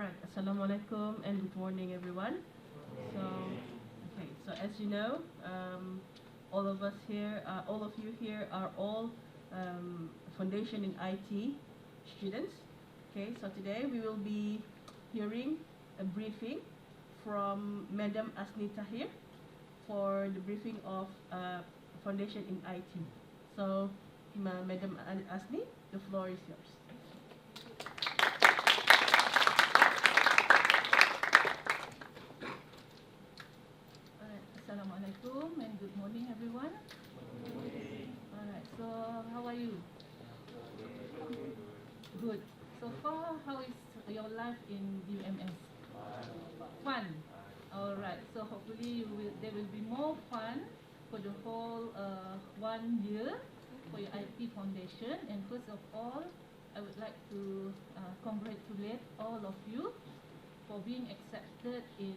Alright, Assalamualaikum and good morning everyone. So as you know, all of you here are all foundation in IT students. Okay, so today we will be hearing a briefing from Madam Asni Tahir for the briefing of foundation in IT. So, Madam Asni, the floor is yours. Assalamualaikum and good morning everyone. Alright, so how are you? Good. So far, how is your life in UMS? Fun. Alright, so hopefully there will be more fun for the whole 1 year for your IT foundation. And first of all, I would like to congratulate all of you for being accepted in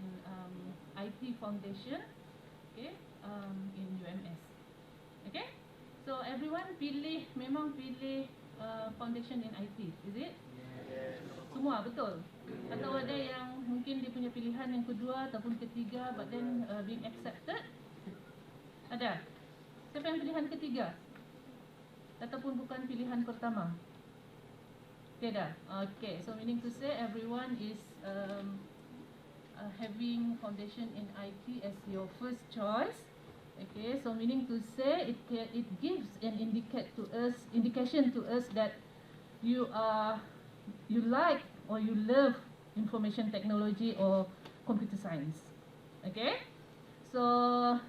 IT foundation. Okay, in UMS. Okay, so everyone memang pilih foundation in IT, is it? Yes. Semua betul? Atau ada yang mungkin dia punya pilihan yang kedua ataupun ketiga but then being accepted? Ada? Siapa yang pilihan ketiga? Ataupun bukan pilihan pertama? Tiada? Okay, so meaning to say everyone is having foundation in IT as your first choice. Okay, so meaning to say it gives an indication to us that you like or you love information technology or computer science. Okay, so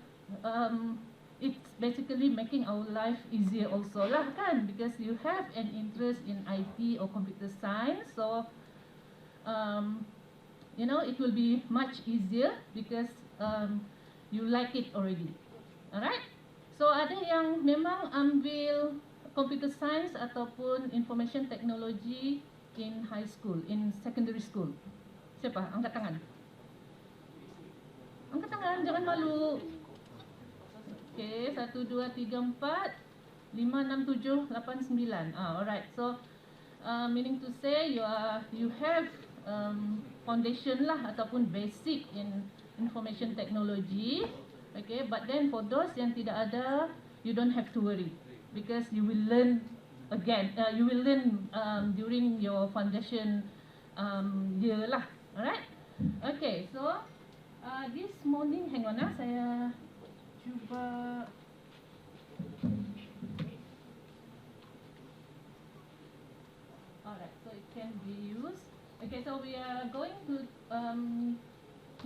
it's basically making our life easier also lah kan, because you have an interest in IT or computer science. So you know, it will be much easier because you like it already. Alright? So ada yang memang ambil computer science ataupun information technology in high school, in secondary school. Siapa? Angkat tangan. Angkat tangan, jangan malu. Okay, 1, 2, 3, 4, 5, 6, 7, 8, 9. Alright. So meaning to say you have foundation lah ataupun basic in information technology. Okay, but then for those yang tidak ada, you don't have to worry because you will learn again. You will learn during your foundation year lah. Alright. Okay, so this morning, hang on saya cuba. Alright, so it can be used. Okay, so we are going to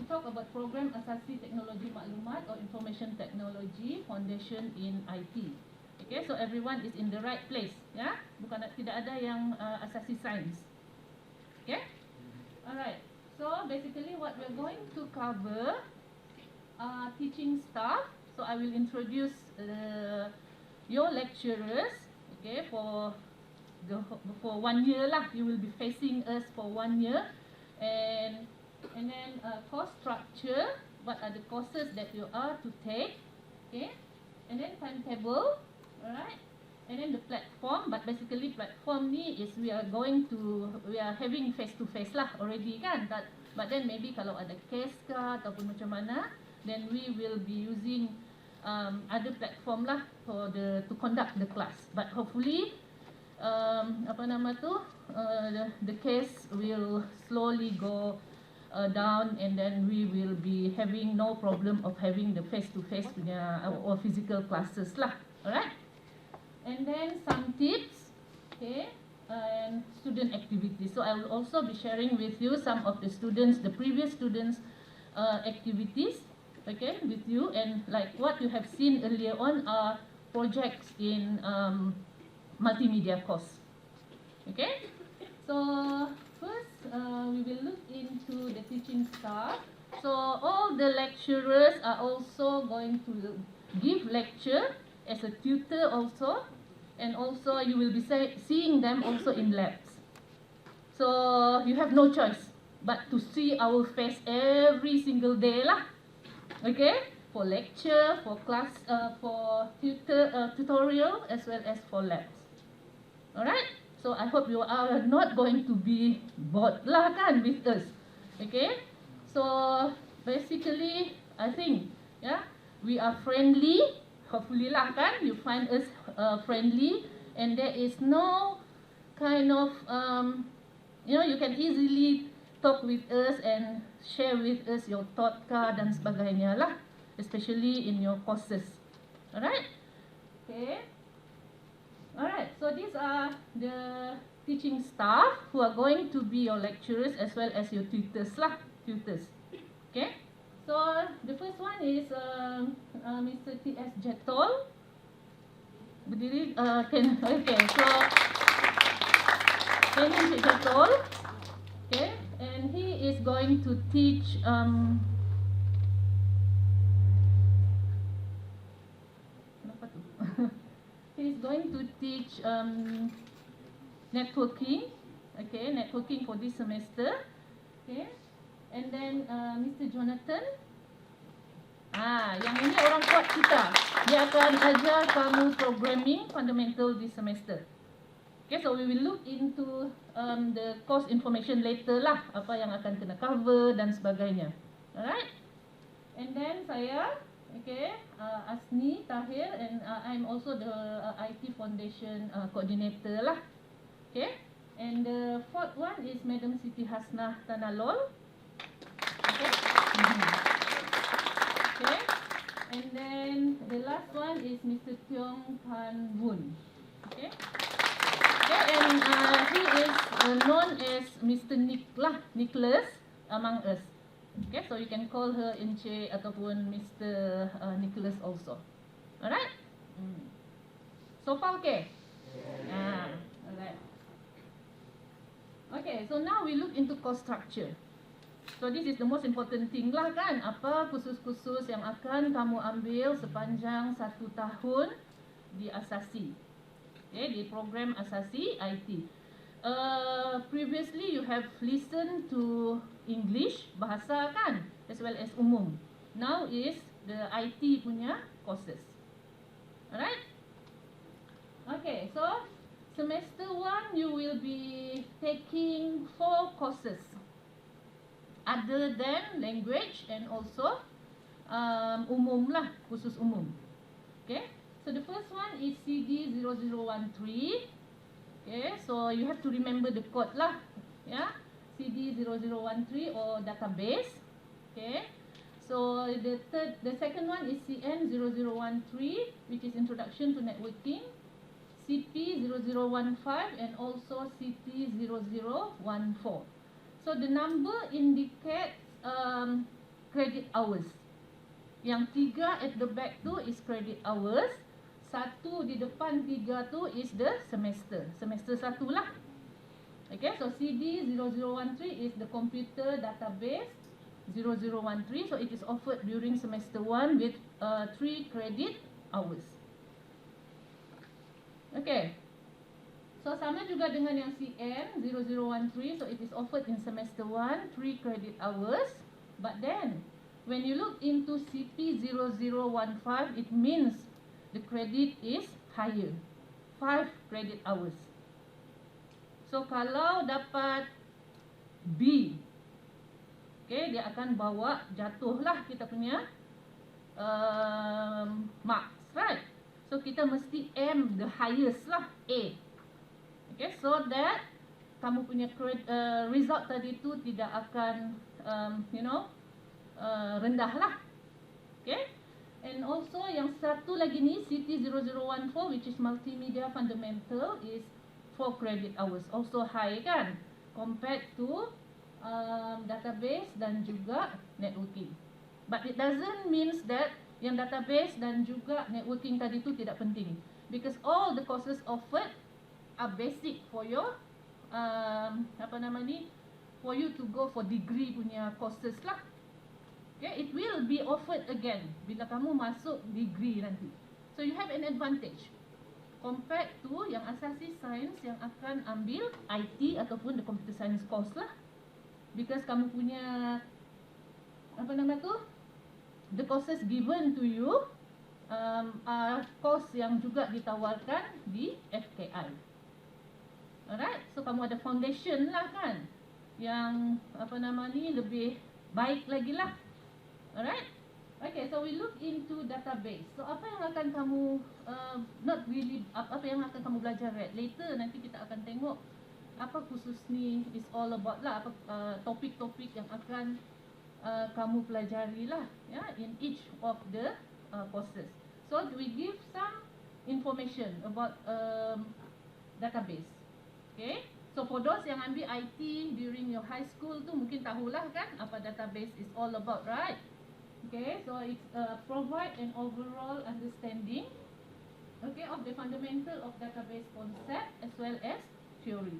talk about program asasi teknologi maklumat or information technology foundation in IT. Okay, so everyone is in the right place, ya? Bukan tidak ada yang asasi science. Okay? Alright. So basically what we're going to cover teaching staff. So I will introduce your lecturers, okay, for 1 year lah. You will be facing us for 1 year, and then course structure. What are the courses that you are to take? Okay, and then timetable, alright, and then the platform. But basically platform ni is we are having face to face lah already kan. But then maybe kalau ada case ke ataupun macam mana, then we will be using other platform lah to conduct the class. But hopefully the case will slowly go down, and then we will be having no problem of having the face-to-face or physical classes lah. Alright, and then some tips, okay, and student activities. So I will also be sharing with you some of the previous students activities, okay, with you, and like what you have seen earlier on are projects in multimedia course. Okay, so first we will look into the teaching staff. So all the lecturers are also going to give lecture as a tutor also, and also you will be seeing them also in labs. So you have no choice but to see our face every single day lah. Okay, for lecture, for class, for tutorial as well as for labs. Alright, So I hope you are not going to be bored lah kan with us. Okay? So basically I think we are friendly. Hopefully lah kan you find us friendly, and there is no kind of you can easily talk with us and share with us your thought dan sebagainya lah, especially in your courses. Alright? Okay. Alright, so these are the teaching staff who are going to be your lecturers as well as your tutors lah, tutors. Okay? So the first one is Mr. T.S. Jetol. Berdiri, okay, so Encik Jetol. Okay, and he is going to teach he is going to teach networking. Okay, networking for this semester. Okay, and then Mr. Jonathan. Yang ini orang kuat kita. Dia akan ajar kamu programming fundamental this semester. Okay, so we will look into the course information later lah, apa yang akan kena cover dan sebagainya. Alright. And then saya, okay, Asni Tahir, and I'm also the IT Foundation coordinator lah. Okay. And the fourth one is Madam Siti Hasnah Tanalol. Okay. Okay. And then the last one is Mr. Tiong Tan Woon. Okay. Okay, and he is known as Mr. Nicholas among us. Okay, so you can call her Encik ataupun Mr. Nicholas also. Alright? So far okay? Alright. Okay, so now we look into course structure. So this is the most important thing lah kan. Apa kursus-kursus yang akan kamu ambil sepanjang 1 tahun di Asasi. Okay, di program Asasi IT. Previously you have listened to English, bahasa kan, as well as umum. Now is the IT punya courses. Alright? Okay, so semester 1 you will be taking 4 courses other than language and also umum lah, khusus umum. Okay? So the first one is CD0013. Okay, so you have to remember the code lah. Yeah, CD0013 or database. Okay, so the second one is CN0013, which is Introduction to Networking, CP0015, and also CT0014. So the number indicates credit hours. Yang 3 at the back tu is credit hours. 1 di depan 3 tu is the semester. Semester 1 lah. Okay, so CD0013 is the computer database 0013. So it is offered during semester 1 with 3 credit hours. Okay. So sama juga dengan yang CN0013. So it is offered in semester 1, 3 credit hours. But then when you look into CP0015, it means the credit is higher, 5 credit hours. So kalau dapat B, okay, dia akan bawa jatuhlah kita punya marks, right? So kita mesti aim the highest lah, A. Okay, so that kamu punya result tadi tu tidak akan rendah lah. Okay. And also yang satu lagi ni CT0014, which is Multimedia Fundamental, is 4 credit hours, also high kan, compared to database dan juga networking. But it doesn't mean that yang database dan juga networking tadi tu tidak penting, because all the courses offered are basic for your for you to go for degree punya courses lah. Okay, it will be offered again bila kamu masuk degree nanti. So you have an advantage compared to yang asasi science yang akan ambil IT ataupun the computer science course lah. Because kamu punya the courses given to you are course yang juga ditawarkan di FKI. Alright, so kamu ada foundation lah kan, yang apa nama ni lebih baik lagi lah. Alright. Okay, so we look into database. So apa yang akan kamu not really apa yang akan kamu belajar later, nanti kita akan tengok apa kursus ni is all about lah, apa topik-topik yang akan kamu pelajari lah, ya, in each of the courses. So we give some information about database. Okay, so for those yang ambil IT during your high school tu mungkin tahulah kan apa database is all about, right? Okay, so it's provide an overall understanding, okay, of the fundamental of database concept as well as theory.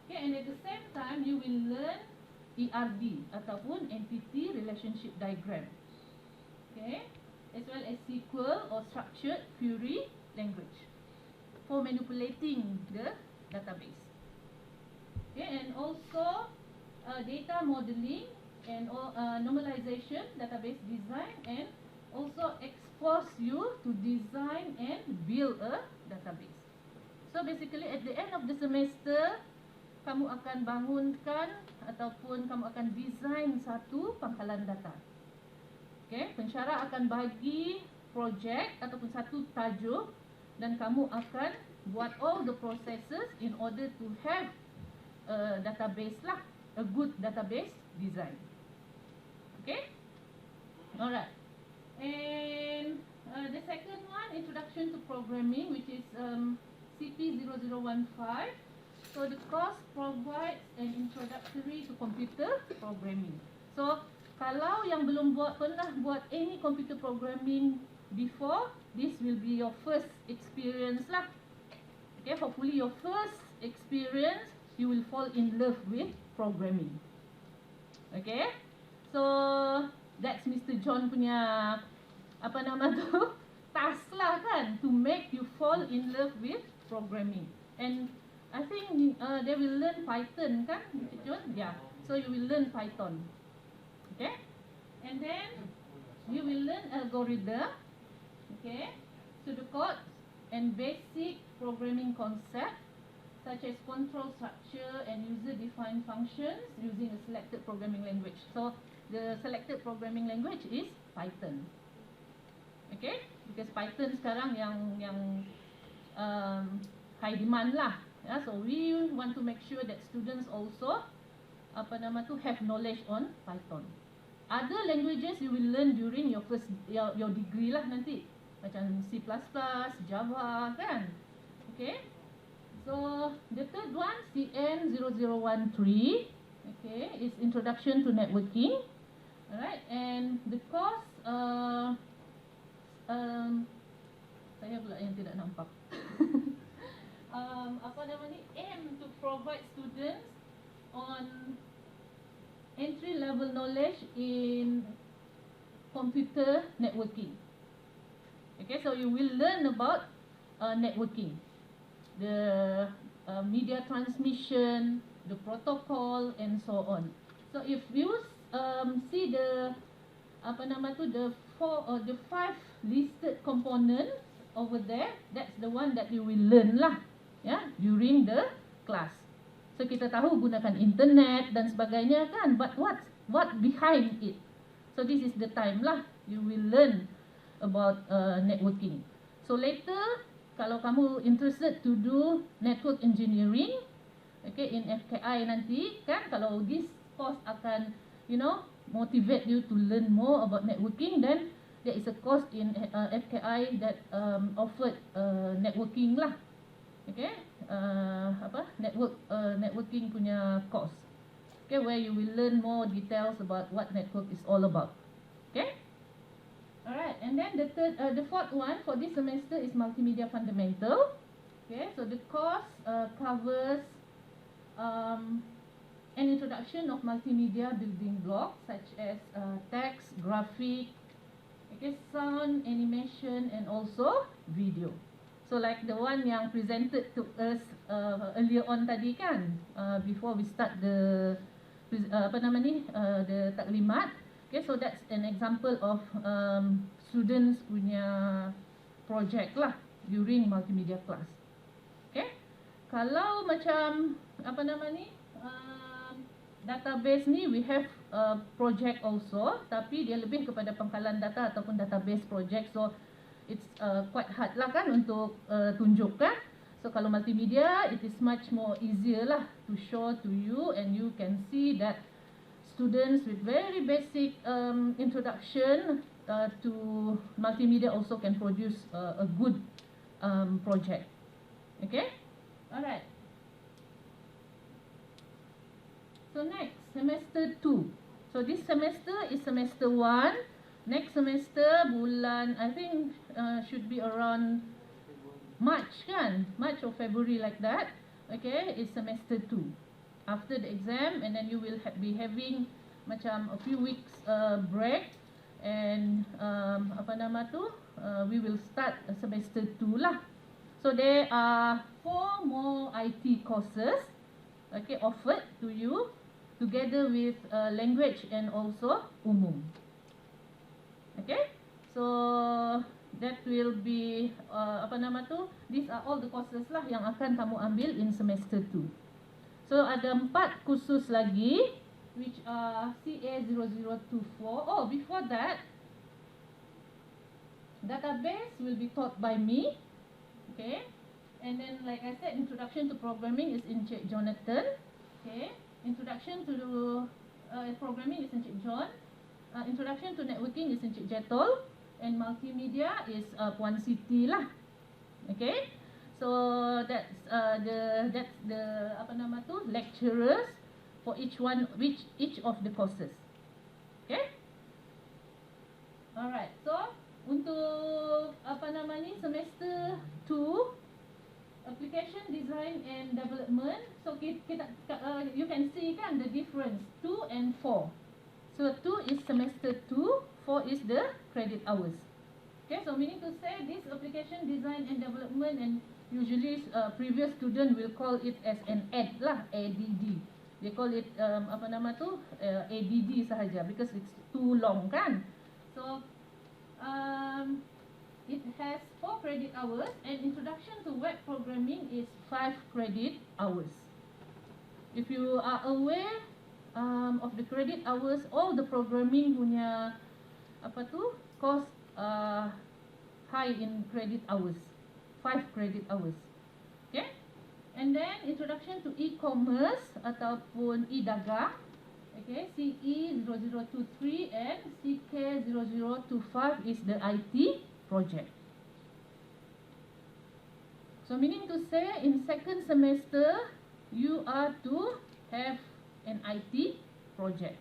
Okay, and at the same time you will learn ERD ataupun entity relationship diagram, okay, as well as SQL or structured query language for manipulating the database. Okay, and also data modeling and normalization, database design, and also expose you to design and build a database. So basically at the end of the semester, kamu akan bangunkan ataupun kamu akan design satu pangkalan data. Okay, pensyarah akan bagi projek ataupun satu tajuk dan kamu akan buat all the processes in order to have a database lah, a good database design. Okay, alright. And the second one, introduction to programming, which is CP0015. So the course provides an introductory to computer programming. So kalau yang belum pernah buat any computer programming before, this will be your first experience lah. Okay, hopefully your first experience, you will fall in love with programming. Okay, so that's Mr. John punya apa nama tu task lah kan, to make you fall in love with programming. And I think they will learn Python kan, Mr. John? Yeah, so you will learn Python. Okay, and then you will learn algorithm. Okay, so the code and basic programming concept such as control structure and user-defined functions using a selected programming language. So the selected programming language is Python. Okay, because Python sekarang yang high demand lah. Yeah, so we want to make sure that students also apa nama tu have knowledge on Python. Other languages you will learn during your first your degree lah nanti, macam C++, Java kan. Okay, so the third one, CN0013, okay, is introduction to networking. Alright, and the course saya pula yang tidak nampak. Apa nama ni, aim to provide students on entry level knowledge in computer networking. Okay, so you will learn about networking, the media transmission, the protocol, and so on. So if you see the apa nama tu, the 5 listed components over there, that's the one that you will learn lah, yeah, during the class. So kita tahu gunakan internet dan sebagainya kan, but what behind it? So this is the time lah you will learn about networking. So later kalau kamu interested to do network engineering, okay, in FKI nanti kan, kalau this course akan motivate you to learn more about networking, then there is a course in FKI that offered networking lah. Okay, networking punya course. Okay, where you will learn more details about what network is all about. Okay, alright, and then the fourth one for this semester is Multimedia Fundamental. Okay, so the course covers an introduction of multimedia building blocks such as text, graphic, okay, sound, animation, and also video. So like the one yang presented to us earlier on tadi kan, before we start the the taklimat. Okay, so that's an example of students punya project lah during multimedia class. Okay, kalau macam apa nama ni, database ni we have project also, tapi dia lebih kepada pangkalan data ataupun database project, so it's quite hard lah kan untuk tunjuk kan. So kalau multimedia, it is much more easier lah to show to you, and you can see that students with very basic introduction to multimedia also can produce a good project. Okay, alright. So next, semester 2. So this semester is semester 1. Next semester bulan, I think should be around March kan? March or February like that. Okay, it's semester 2. After the exam, and then you will be having macam a few weeks break, and apa nama tu, we will start semester 2 lah. So there are 4 more IT courses, okay, offered to you together with language and also umum. Okay, so that will be apa nama tu, these are all the courses lah yang akan kamu ambil in semester 2. So ada 4 kursus lagi, which are CA0024. Oh, before that, database will be taught by me. Okay, and then like I said, introduction to programming is Encik Jonathan. Okay, introduction to programming is Encik John. Introduction to networking is Encik Jetol, and multimedia is Puan Siti lah. Okay, so that's the apa nama tu, lecturers for each of the courses. Okay, alright. So untuk apa nama ni, semester 2, application design and development. So kita you can see kan the difference, 2 and 4. So 2 is semester 2, 4 is the credit hours. Okay, so meaning to say this application design and development, and usually previous student will call it as an AD lah, ADD. They call it apa nama tu, ADD sahaja because it's too long kan. So it has 4 credit hours, and introduction to web programming is 5 credit hours. If you are aware of the credit hours, all the programming punya apa tu, cost high in credit hours, 5 credit hours. Okay, and then introduction to e-commerce ataupun e-dagang. Okay, CE0023 and CK0025 is the IT project. So meaning to say, in second semester, you are to have an IT project.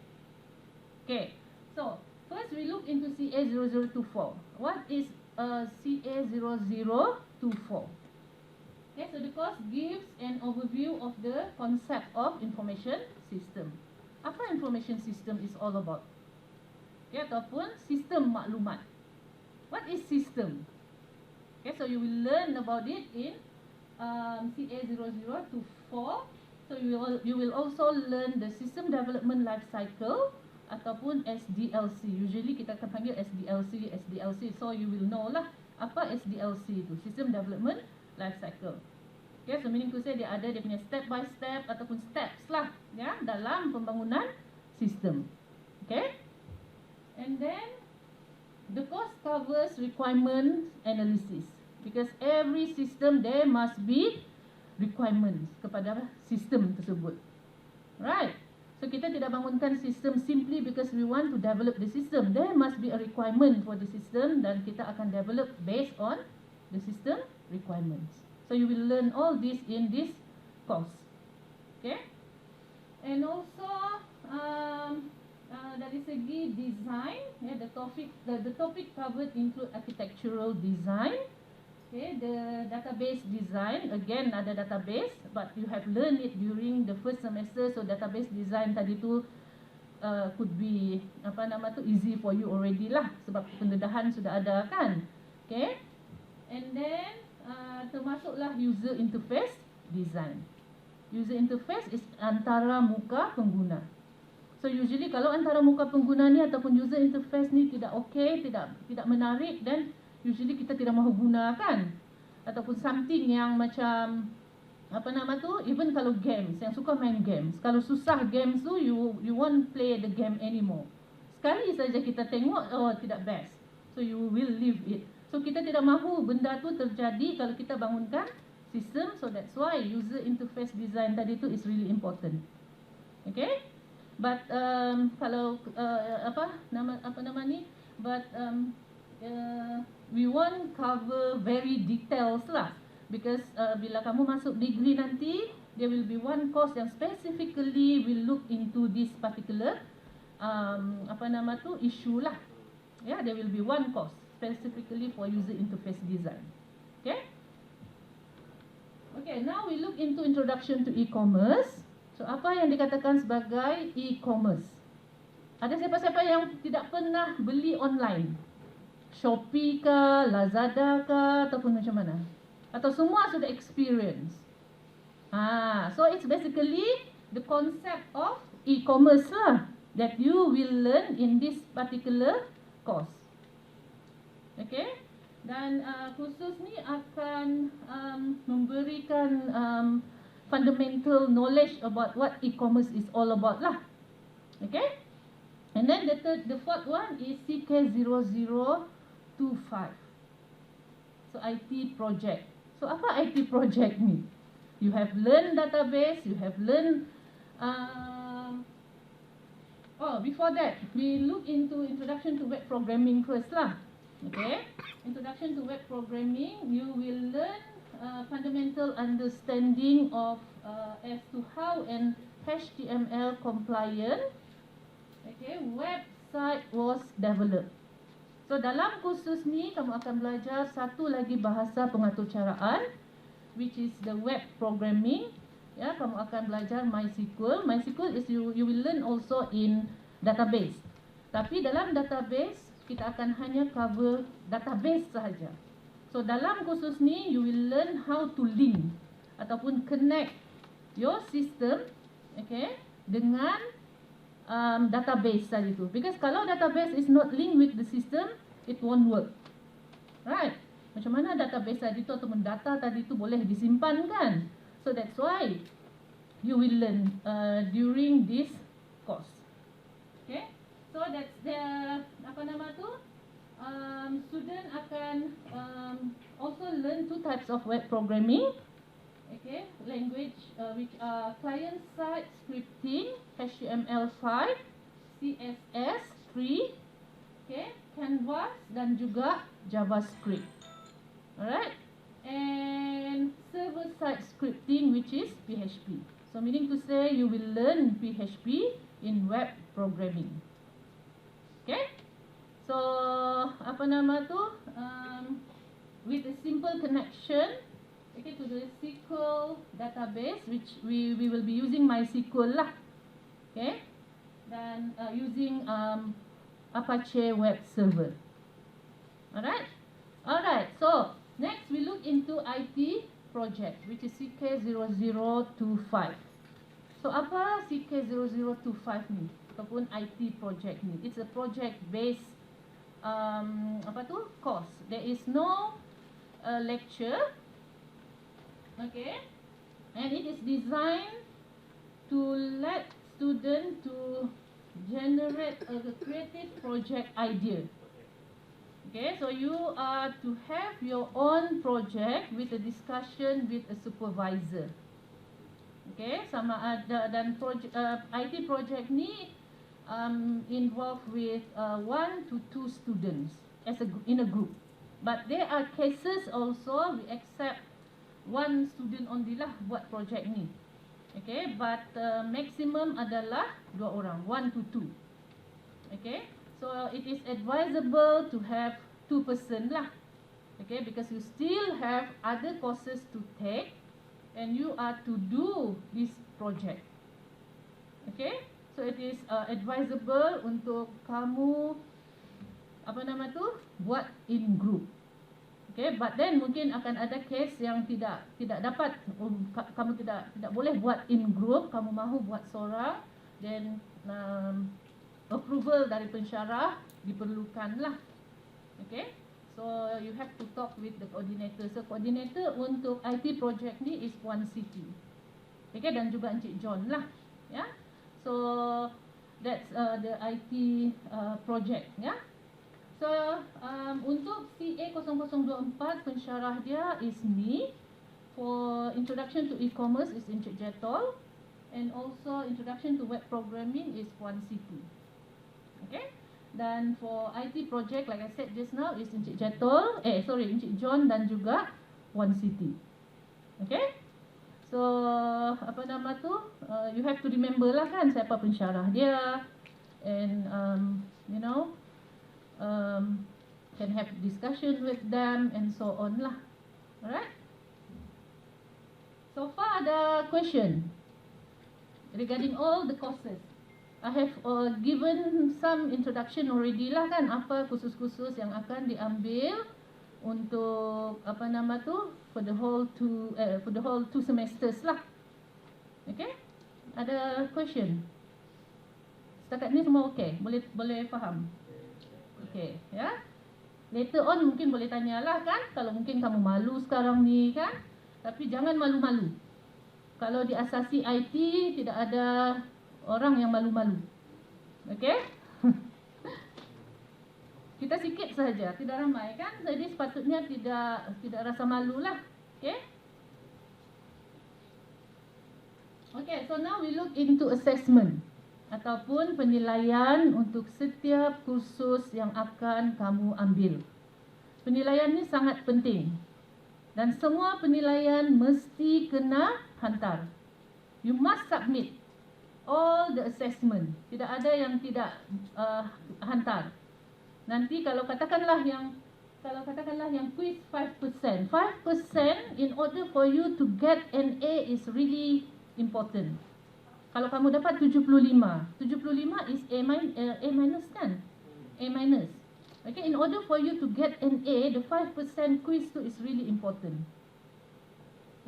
Okay, so first we look into CA0024. What is CA0024? Okay, so the course gives an overview of the concept of information system. Apa information system is all about? Okay, ataupun sistem maklumat. What is system? Okay, so you will learn about it in CA0024. So you will also learn the system development life cycle ataupun SDLC. Usually kita akan panggil SDLC. So you will know lah apa SDLC itu, system development life cycle. Okay, so meaning to say dia ada dia punya step by step ataupun steps lah ya dalam pembangunan sistem. Okay, and then the course covers requirement analysis, because every system there must be requirements kepada sistem tersebut. Right, so kita tidak bangunkan sistem simply because we want to develop the system. There must be a requirement for the system, dan kita akan develop based on the system requirements. So you will learn all this in this course. Okay, and also dari segi design, the topic covered include architectural design. Okay, the database design, again ada database, but you have learned it during the first semester. So database design tadi tu could be apa nama tu, easy for you already lah, sebab pendedahan sudah ada kan. Okay, and then termasuklah user interface design. User interface is antara muka pengguna. So usually kalau antara muka pengguna ni ataupun user interface ni tidak okey, tidak menarik, dan usually kita tidak mahu gunakan, ataupun something yang macam even kalau games, yang suka main games, kalau susah games tu, you won't play the game anymore. Sekali saja kita tengok, oh tidak best, so you will leave it. So kita tidak mahu benda tu terjadi kalau kita bangunkan sistem. So that's why user interface design tadi tu is really important. Okay, but kalau we won't cover very details lah, because bila kamu masuk degree nanti, there will be one course yang specifically will look into this particular issue lah. Yeah, there will be one course specifically for user interface design. Okay. Okay, now we look into introduction to e-commerce. So apa yang dikatakan sebagai e-commerce? Ada siapa-siapa yang tidak pernah beli online? Shopee ke, Lazada ke, ataupun macam mana? Atau semua sudah experience? So it's basically the concept of e-commerce lah that you will learn in this particular course. Okay, dan kursus ni akan memberikan fundamental knowledge about what e-commerce is all about lah. Okay, and then the fourth one is CK0025. So IT project. So apa IT project ni? You have learned database, you have learned before that, we look into introduction to web programming first lah. Okay, introduction to web programming, you will learn fundamental understanding of as to how an HTML compliant website was developed. So dalam kursus ni kamu akan belajar satu lagi bahasa pengaturcaraan, which is the web programming. Ya, kamu akan belajar MySQL. MySQL is you will learn also in database. Tapi dalam database kita akan hanya cover database sahaja. So dalam kursus ni you will learn how to link ataupun connect your system, dengan database tadi tu. Because kalau database is not linked with the system, it won't work. Right? Macam mana database tadi tu ataupun data tadi tu boleh disimpan kan? So that's why you will learn during this course. Okay? So that's the student akan also learn two types of web programming. Okay, language which are client-side scripting, HTML5, CSS3, Canvas dan juga JavaScript. Alright, and server-side scripting, which is PHP. So meaning to say you will learn PHP in web programming. Okay, so with a simple connection to the SQL database, which we will be using MySQL lah. Okay, dan using Apache web server. Alright, so next we look into IT project, which is CK0025. So apa CK0025 ni ataupun IT project ni? It's a project based course. There is no lecture. Okay, and it is designed to let student to generate a creative project idea. Okay, so you are to have your own project with a discussion with a supervisor. Okay, sama ada dan IT project ni involved with 1 to 2 students in a group. But there are cases also we accept one student only lah buat project ni. Okay, but maximum adalah 2 orang, 1 to 2. Okay, so it is advisable to have 2 person lah. Okay, because you still have other courses to take and you are to do this project. Okay, so it is advisable untuk kamu buat in group. Okay, but then mungkin akan ada case yang tidak dapat, kamu tidak boleh buat in group, kamu mahu buat seorang, then approval dari pensyarah diperlukan lah. Okay, so So you have to talk with the coordinator. So coordinator untuk IT project ni is one city. Okay, dan juga Encik John lah. Yeah. So that's the IT project. Yeah. So untuk CA0024 pensyarah dia is me. For introduction to e-commerce is Encik Jetol. And also introduction to web programming is one city. Okay. Dan for IT project, like I said just now, is Encik Jetol, Encik John dan juga one city. Okay. So apa nama tu? You have to remember lah kan siapa pensyarah dia, and can have discussion with them and so on lah. Alright. So far ada question regarding all the courses. I have given some introduction already lah kan, apa kursus-kursus yang akan diambil untuk apa nama tu for the whole two semesters lah. Okay? Ada question? Setakat ni semua okay? Boleh faham? Okay, ya. Later on mungkin boleh tanyalah kan, kalau mungkin kamu malu sekarang ni kan. Tapi jangan malu-malu. Kalau di asasi IT tidak ada orang yang malu-malu. Okay? Kita sikit sahaja, tidak ramai kan? Jadi sepatutnya tidak rasa malu lah. Okay? Okay, so now we look into assessment ataupun penilaian untuk setiap kursus yang akan kamu ambil. Penilaian ni sangat penting. Dan semua penilaian mesti kena hantar. You must submit all the assessment. Tidak ada yang tidak hantar. Nanti kalau katakanlah yang quiz 5%. 5% in order for you to get an A is really important. Kalau kamu dapat 75 is A minus kan? A minus. Okay, in order for you to get an A, the 5% quiz tu is really important.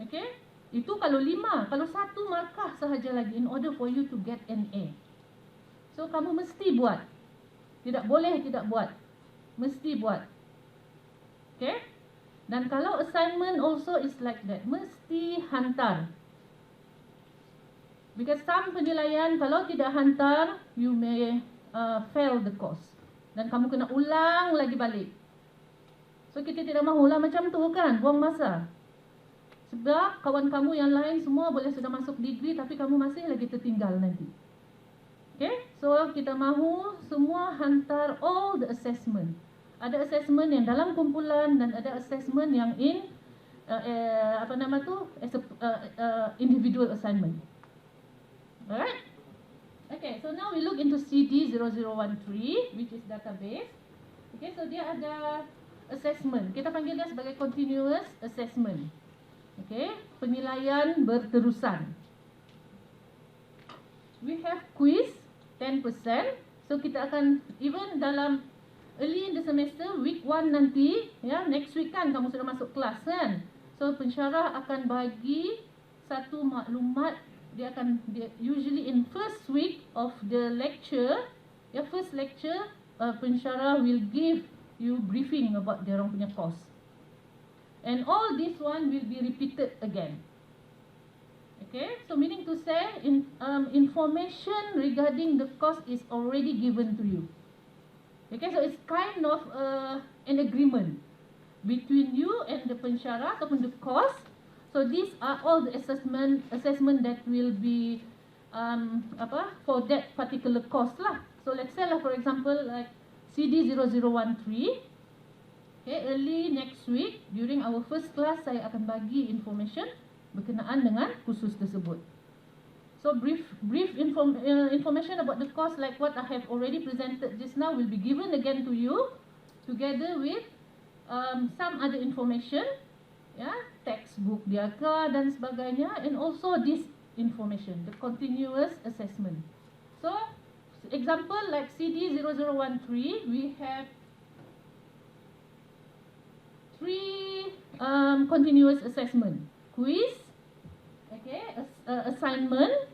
Okay? Itu kalau 5, kalau 1 markah sahaja lagi in order for you to get an A. So kamu mesti buat. Tidak boleh tidak buat. Mesti buat. Okay? Dan kalau assignment also is like that, mesti hantar. Because some penilaian kalau tidak hantar, you may fail the course. Dan kamu kena ulang lagi balik. So kita tidak mahulah macam tu kan, buang masa. Sebab kawan kamu yang lain semua boleh sudah masuk degree, tapi kamu masih lagi tertinggal nanti. Okay, so kita mahu semua hantar all the assessment. Ada assessment yang dalam kumpulan dan ada assessment yang in as a individual assignment. Alright. Okay, so now we look into CD0013, which is database. Okay, so dia ada assessment. Kita panggil dia sebagai continuous assessment. Okay, penilaian berterusan. We have quiz 10%. So kita akan even dalam early in the semester, week 1 nanti, ya, next week kan kamu sudah masuk kelas kan. So pensyarah akan bagi satu maklumat. Dia usually in first week of the lecture, first lecture, pensyarah will give you briefing about their own punya course. And all this one will be repeated again. Okay, so meaning to say, information regarding the course is already given to you. Okay, so it's kind of an agreement between you and the pensyarah ataupun the course. So these are all the assessment that will be for that particular course lah. So let's say lah, for example, like CD0013. Okay, early next week during our first class saya akan bagi information berkenaan dengan kursus tersebut. So brief information about the course like what I have already presented just now will be given again to you together with some other information. Ya, textbook dia ke dan sebagainya, and also this information, the continuous assessment. So, example like CD0013, we have 3 continuous assessment: quiz, okay, assignment,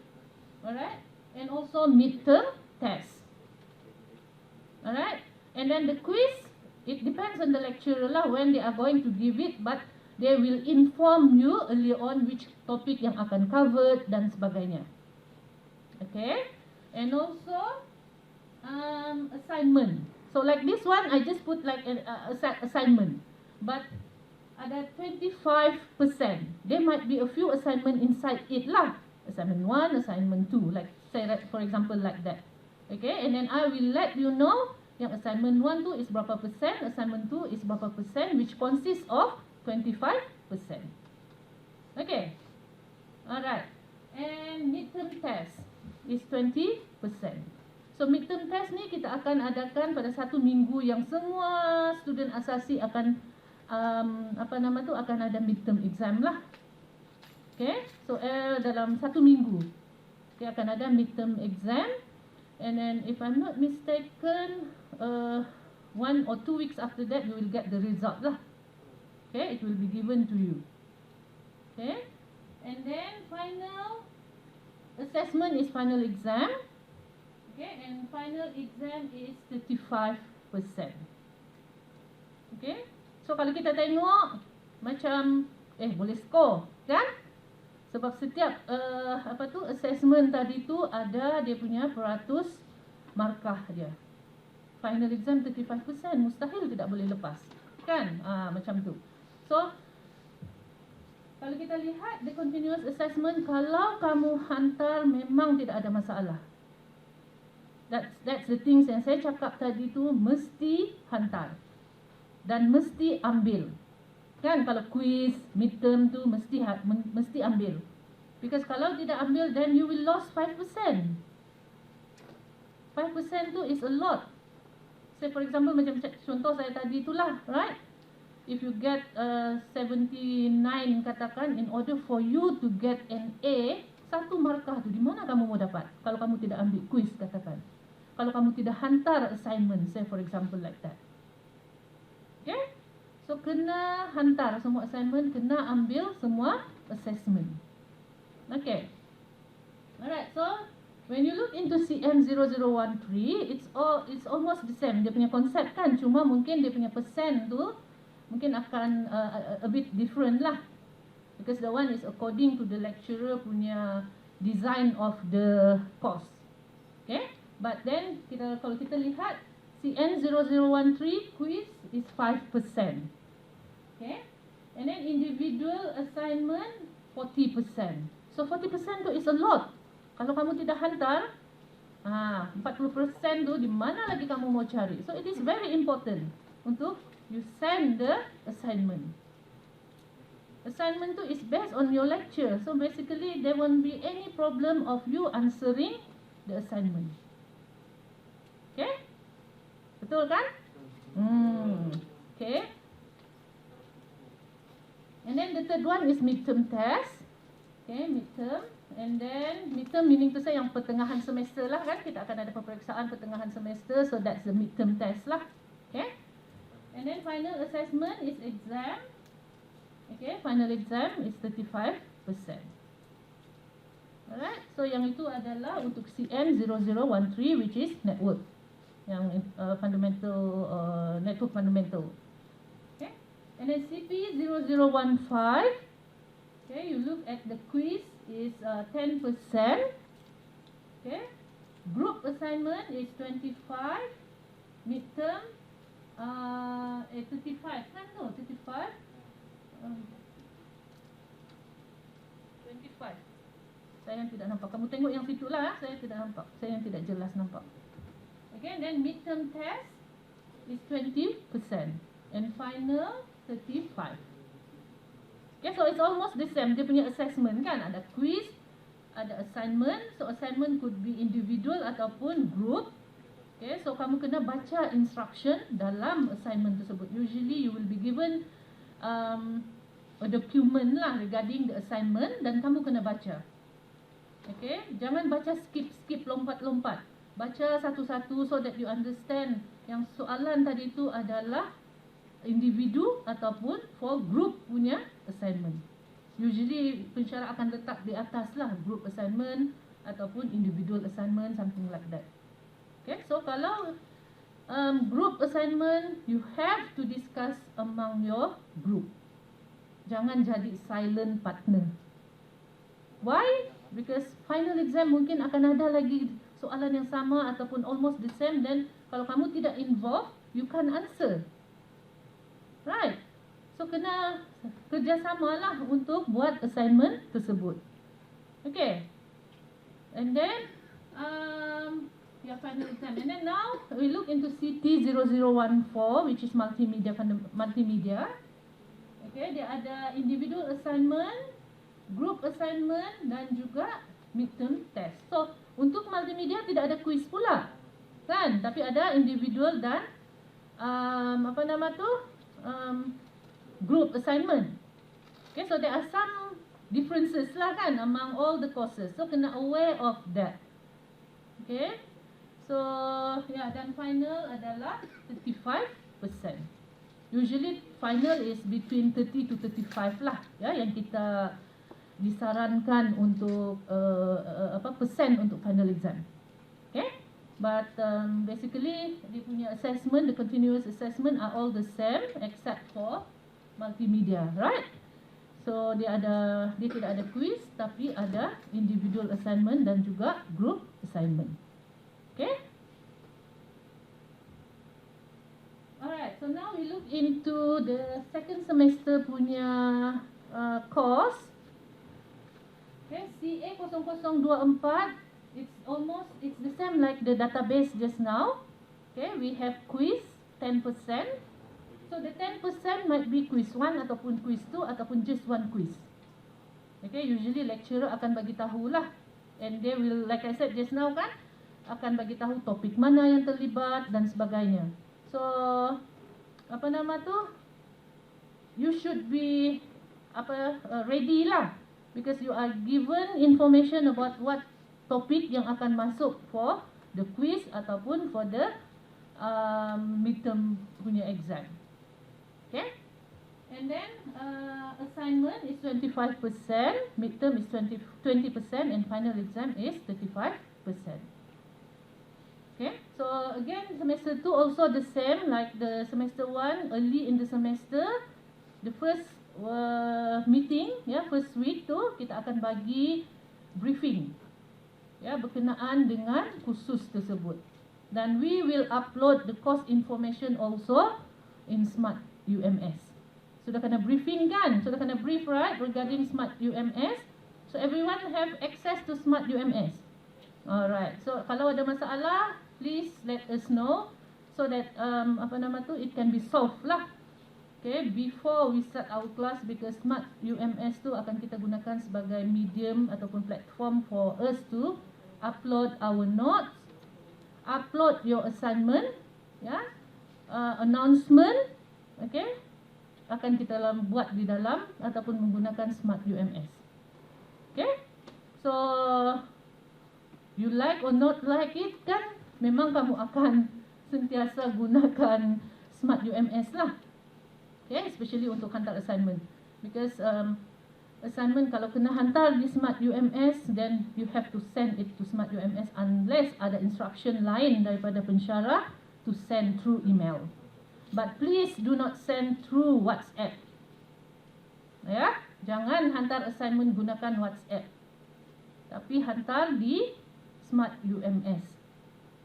alright, and also midterm test. Alright, and then the quiz It depends on the lecturer lah when they are going to give it, but they will inform you early on which topic yang akan covered dan sebagainya. Okay, and also assignment. So like this one, I just put like an assignment, but ada 25%. There might be a few assignment inside it lah. Assignment 1, assignment 2, like say that for example like that. Okay, and then I will let you know yang assignment 1 tu is berapa persen, assignment 2 is berapa persen, which consists of 25%. Okay, alright. And midterm test is 20%. So midterm test ni kita akan adakan pada 1 minggu yang semua student asasi akan akan ada midterm exam lah. Okay, so dalam 1 minggu dia akan ada midterm exam, and then if I'm not mistaken 1 or 2 weeks after that you will get the result lah. Okay, it will be given to you. Okay, and then final assessment is final exam. Okay, and final exam is 35%. Okay, so kalau kita tengok macam boleh score kan? Sebab setiap assessment tadi tu ada dia punya peratus markah dia. Final exam 35%, mustahil tidak boleh lepas kan? Macam tu. So kalau kita lihat the continuous assessment, kalau kamu hantar memang tidak ada masalah. That's the things yang saya cakap tadi tu, mesti hantar dan mesti ambil. Kan kalau quiz, midterm tu mesti ambil. Because kalau tidak ambil, then you will lose 5%. 5% tu is a lot. Say for example macam contoh saya tadi itulah, right? If you get 79 katakan, in order for you to get an A, 1 markah tu di mana kamu mau dapat? Kalau kamu tidak ambil quiz katakan. Kalau kamu tidak hantar assignment, say for example like that. Okay? So kena hantar semua assignment, kena ambil semua assessment. Okay. Alright, so when you look into CM0013, it's almost the same. Dia punya konsep kan, cuma mungkin dia punya persen tu mungkin akan a bit different lah. Because the one is according to the lecturer punya design of the course. Okay? But then kalau kita lihat CN0013 quiz is 5%. Okay? And then individual assignment 40%. So 40% tu is a lot. Kalau kamu tidak hantar 40% tu di mana lagi kamu mau cari? So it is very important untuk you send the assignment. Assignment tu is based on your lecture. So basically there won't be any problem of you answering the assignment. Okay? Betul kan? Okay. And then the third one is midterm test. Okay, midterm. And then midterm meaning to say yang pertengahan semester lah kan. Kita akan ada peperiksaan pertengahan semester. So that's the midterm test lah. Okay. And then final assessment is exam. Okay, final exam is 35%. Alright, so yang itu adalah untuk CN0013 which is network. Yang fundamental, network fundamental. Okay, and then CP0015. Okay, you look at the quiz is 10%. Okay, group assignment is 25. Midterm 35 kan tu, 35. 25. Saya yang tidak nampak. Kamu tengok yang situ lah, saya tidak nampak. Saya yang tidak jelas nampak. Okay, then midterm test is 20% and final 35. Okay, so it's almost the same. Dia punya assessment kan, ada quiz, ada assignment. So assignment could be individual ataupun group. Okay, so kamu kena baca instruction dalam assignment tersebut. Usually you will be given a document lah regarding the assignment dan kamu kena baca. Okay, jangan baca skip, lompat-lompat. Baca satu-satu so that you understand yang soalan tadi itu adalah individu ataupun for group punya assignment. Usually pensyarah akan letak di atas lah group assignment ataupun individual assignment, something like that. Okay, so kalau Group assignment, you have to discuss among your group. Jangan jadi silent partner. Why? Because final exam mungkin akan ada lagi soalan yang sama ataupun almost the same, then kalau kamu tidak involve, you can't answer. Right? So kena kerjasamalah untuk buat assignment tersebut. Okay. And then your final exam. And then now we look into CT0014, which is multimedia. Okay, dia ada individual assignment, group assignment dan juga midterm test. So untuk multimedia tidak ada quiz pula, kan? Tapi ada individual dan group assignment. Okay, so there are some differences lah kan among all the courses. So kena aware of that. Okay, so yeah, dan final adalah 35%. Usually final is between 30 to 35 lah, ya, yang kita disarankan untuk persen untuk final exam. Okay, but basically dia punya assessment, the continuous assessment are all the same except for multimedia, right? So dia tidak ada quiz tapi ada individual assignment dan juga group assignment. Okay? Alright, so now we look into the second semester punya course. Okay, CA0024, it's the same like the database just now. Okay, we have quiz 10%. So the 10% might be quiz 1 ataupun quiz 2 ataupun just one quiz. Okay, usually lecturer akan bagi tahu lah, and they will, like I said just now kan, akan bagi tahu topik mana yang terlibat dan sebagainya. So you should be ready lah, because you are given information about what topik yang akan masuk for the quiz ataupun for the midterm punya exam. Okay, and then assignment is 25%, midterm is 20%, and final exam is 35%. Okay, so again semester 2 also the same like the semester 1. Early in the semester, the first meeting, first week tu kita akan bagi briefing, berkenaan dengan kursus tersebut. Dan we will upload the course information also in Smart UMS. Sudah kena briefing kan? Sudah kena brief, right, regarding Smart UMS. So everyone have access to Smart UMS. Alright, so kalau ada masalah, please let us know so that it can be solved lah. Okay, before we start our class, because Smart UMS tu akan kita gunakan sebagai medium ataupun platform for us to upload our notes, upload your assignment, announcement, okay, akan kita buat di dalam ataupun menggunakan Smart UMS. Okay, so you like or not like it kan, memang kamu akan sentiasa gunakan Smart UMS lah. Okay, especially untuk hantar assignment, because assignment kalau kena hantar di Smart UMS, then you have to send it to Smart UMS unless ada instruction lain daripada pensyarah to send through email. But please do not send through WhatsApp. Ya, jangan hantar assignment gunakan WhatsApp, tapi hantar di Smart UMS.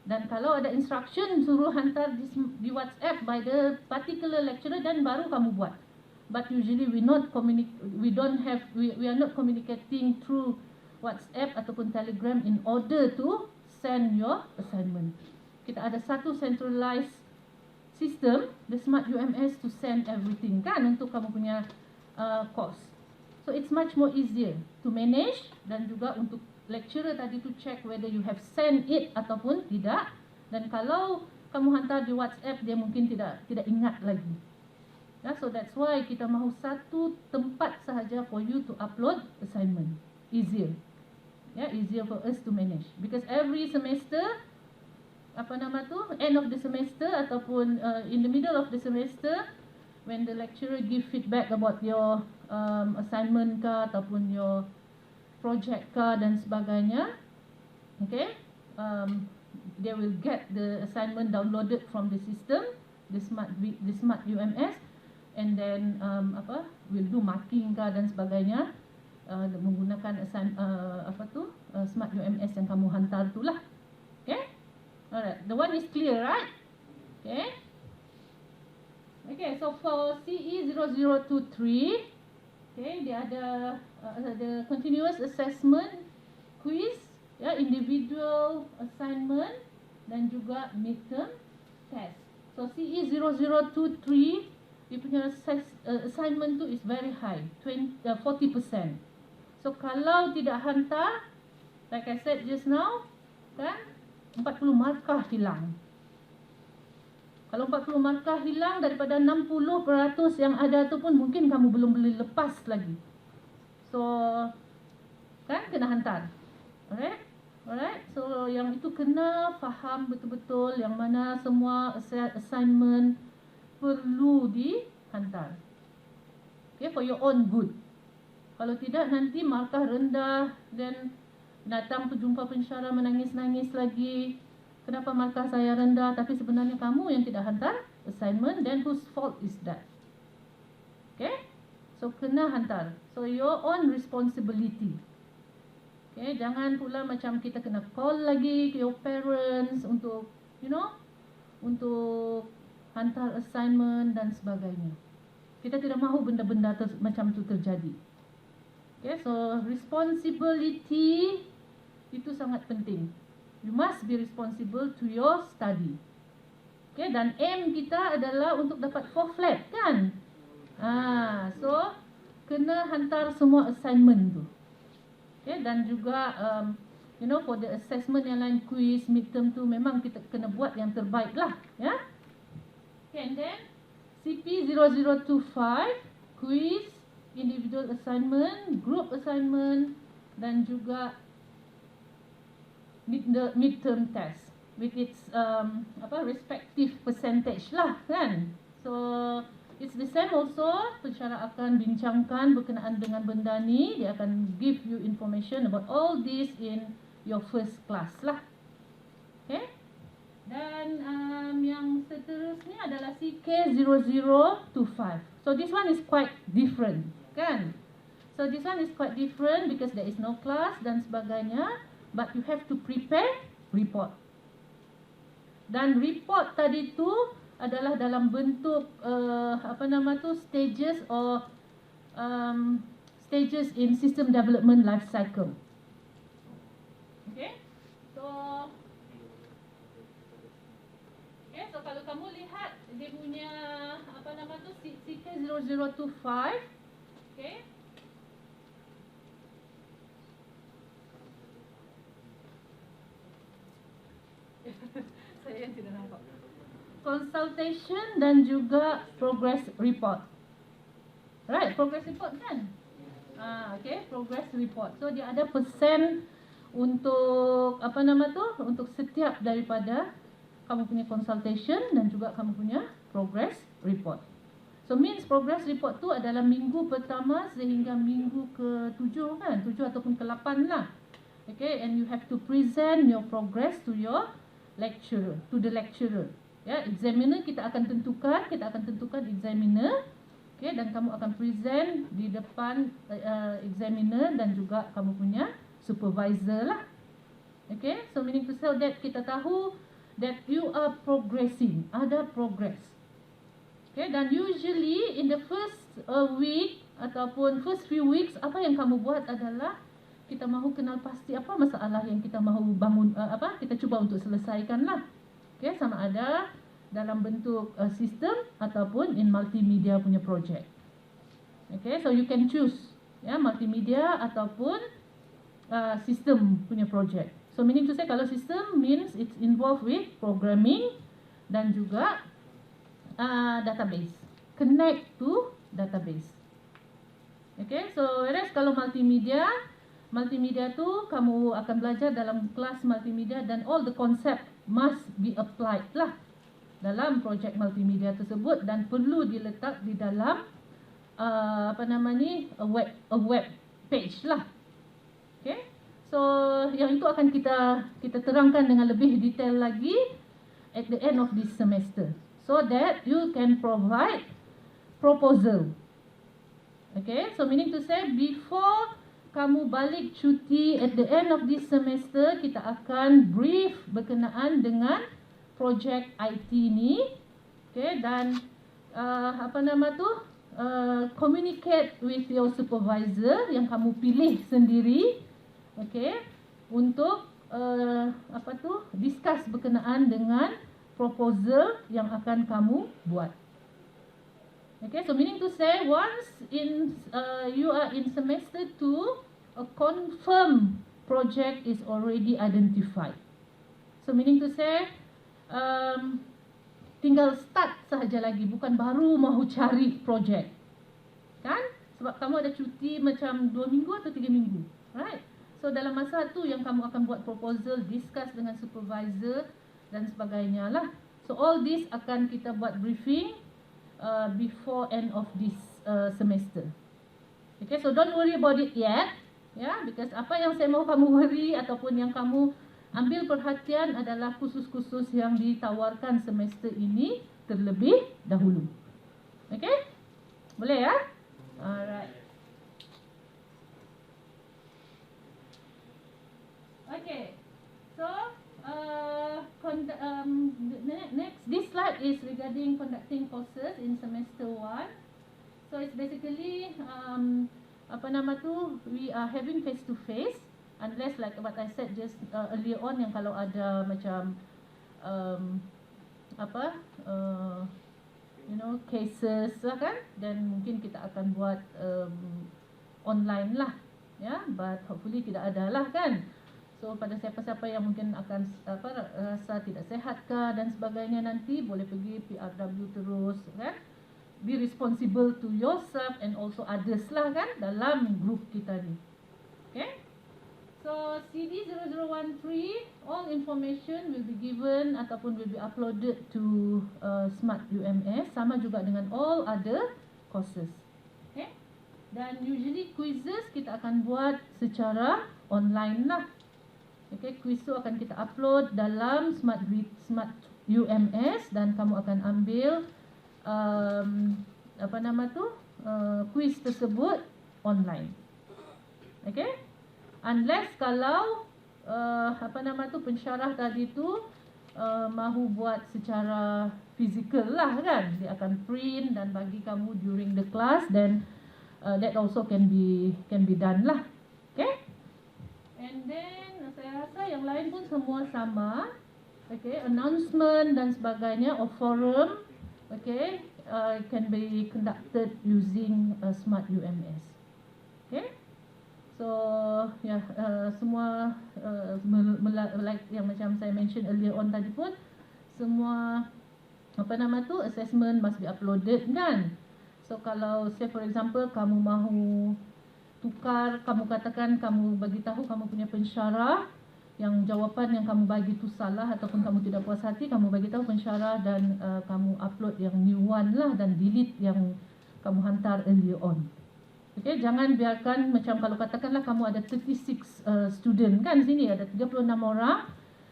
Dan kalau ada instruction suruh hantar di WhatsApp by the particular lecturer, dan baru kamu buat. But usually we are not communicating through WhatsApp ataupun Telegram in order to send your assignment. Kita ada satu centralized system, the Smart UMS, to send everything kan untuk kamu punya course. So it's much more easier to manage, dan juga untuk lecturer tadi to check whether you have sent it ataupun tidak. Dan kalau kamu hantar di WhatsApp, dia mungkin tidak ingat lagi. So that's why kita mahu satu tempat sahaja for you to upload assignment. Easier. Easier for us to manage, because every semester end of the semester ataupun in the middle of the semester, when the lecturer give feedback about your assignment ke ataupun your project ke dan sebagainya, okay, they will get the assignment downloaded from the system, the smart UMS, and then will do marking dan sebagainya menggunakan smart UMS yang kamu hantar tu lah. Okay, alright, the one is clear, right? Okay, so for CE 0023, dia ada the continuous assessment quiz, individual assignment dan juga midterm test. So CE 0023, dia punya assignment tu is very high, 40%. So kalau tidak hantar, like I said just now, kan 40 markah hilang. Kalau 40 markah hilang, daripada 60% yang ada tu pun mungkin kamu belum boleh lepas lagi. So kan kena hantar. Alright. So yang itu kena faham betul-betul yang mana semua assignment perlu dihantar. Okay, for your own good. Kalau tidak nanti markah rendah dan datang penjumpa pensyarah menangis-nangis lagi. Kenapa markah saya rendah? Tapi sebenarnya kamu yang tidak hantar assignment, then whose fault is that? Okay, so kena hantar. So your own responsibility. Okay, jangan pula macam kita kena call lagi ke your parents untuk untuk hantar assignment dan sebagainya. Kita tidak mahu benda-benda macam tu terjadi. Okay, so responsibility itu sangat penting. You must be responsible to your study. Okay, dan aim kita adalah untuk dapat 4 flat kan? So kena hantar semua assignment tu. Okay, dan juga for the assessment yang lain, quiz, midterm tu memang kita kena buat yang terbaik lah, ya. Okay, and then CP 0025, quiz, individual assignment, group assignment dan juga midterm test with its respective percentage lah kan. So it's the same also. Pensyarah akan bincangkan berkenaan dengan benda ni. Dia akan give you information about all this in your first class lah. Okay. Dan yang seterusnya adalah CK0025. So this one is quite different kan. So this one is quite different because there is no class dan sebagainya. But you have to prepare report. Dan report tadi tu adalah dalam bentuk stages or stages in system development life cycle. Okay, so kalau kamu lihat dia punya CK0025, okay. Saya tidak nampak. Consultation dan juga progress report. Right, progress report kan? Okay, progress report. So dia ada persen untuk untuk setiap daripada kamu punya consultation dan juga kamu punya progress report. So means progress report tu adalah minggu pertama sehingga minggu ke-7 kan? 7 ataupun ke-8 lah. Okay, and you have to present your progress to your lecturer, to the lecturer. Ya, examiner kita akan tentukan examiner. Okay, dan kamu akan present di depan examiner dan juga kamu punya supervisor lah. Okay, so meaning to say that kita tahu that you are progressing, ada progress. Okay, dan usually in the first week ataupun first few weeks, apa yang kamu buat adalah kita mahu kenal pasti apa masalah yang kita mahu bangun, kita cuba untuk selesaikan lah. Okay, sama ada dalam bentuk sistem ataupun in multimedia punya project. Okay, so you can choose multimedia ataupun sistem punya project. So meaning to say kalau sistem means it's involved with programming dan juga database, connect to database. Okay, so whereas kalau multimedia tu kamu akan belajar dalam kelas multimedia dan all the concept must be applied lah dalam projek multimedia tersebut dan perlu diletak di dalam a web page lah. Okay, So yang itu akan kita terangkan dengan lebih detail lagi at the end of this semester, so that you can provide proposal. Okay, so meaning to say, before kamu balik cuti at the end of this semester, kita akan brief berkenaan dengan projek IT ni. Okay, dan communicate with your supervisor yang kamu pilih sendiri. Okay, untuk discuss berkenaan dengan proposal yang akan kamu buat. Okay, so meaning to say, once you are in semester 2, a confirmed project is already identified. So meaning to say, tinggal start sahaja lagi, bukan baru mahu cari project, kan? Sebab kamu ada cuti macam 2 minggu atau 3 minggu, right? So dalam masa tu yang kamu akan buat proposal, discuss dengan supervisor dan sebagainya lah. So all this akan kita buat briefing before end of this semester. Okay, so don't worry about it yet, yeah, because apa yang saya mahu kamu worry ataupun yang kamu ambil perhatian adalah kursus-kursus yang ditawarkan semester ini terlebih dahulu. Okay, boleh ya? Alright. Okay, so next, this slide is regarding conducting courses in semester 1. So it's basically we are having face to face, unless like what I said just earlier on, yang kalau ada macam cases lah kan, dan mungkin kita akan buat online lah, ya, but hopefully tidak ada lah kan. So pada siapa-siapa yang mungkin akan rasa tidak sehat ke dan sebagainya, nanti boleh pergi PRW terus kan. Be responsible to yourself and also others lah kan dalam group kita ni. Okay. So CD 0013, all information will be given ataupun will be uploaded to Smart UMS, sama juga dengan all other courses. Okay. Dan usually quizzes kita akan buat secara online lah. Okay, quiz tu akan kita upload dalam Smart UMS dan kamu akan ambil quiz tersebut online. Okay, unless kalau pensyarah tadi tu mahu buat secara fizikal lah kan, dia akan print dan bagi kamu during the class, then that also can be done lah. Okay, and then saya rasa yang lain pun semua sama. Okay, announcement dan sebagainya or forum, okay, can be conducted using Smart UMS. Okay, so semua like yang macam saya mention earlier on tadi pun, semua assessment must be uploaded kan. So kalau say for example kamu mahu tukar, kamu katakan kamu bagi tahu kamu punya pensyarah yang jawapan yang kamu bagi tu salah ataupun kamu tidak puas hati, kamu bagi tahu pensyarah dan kamu upload yang new one lah dan delete yang kamu hantar earlier on. Okay, jangan biarkan macam kalau katakanlah kamu ada 36 student kan, sini ada 36 orang,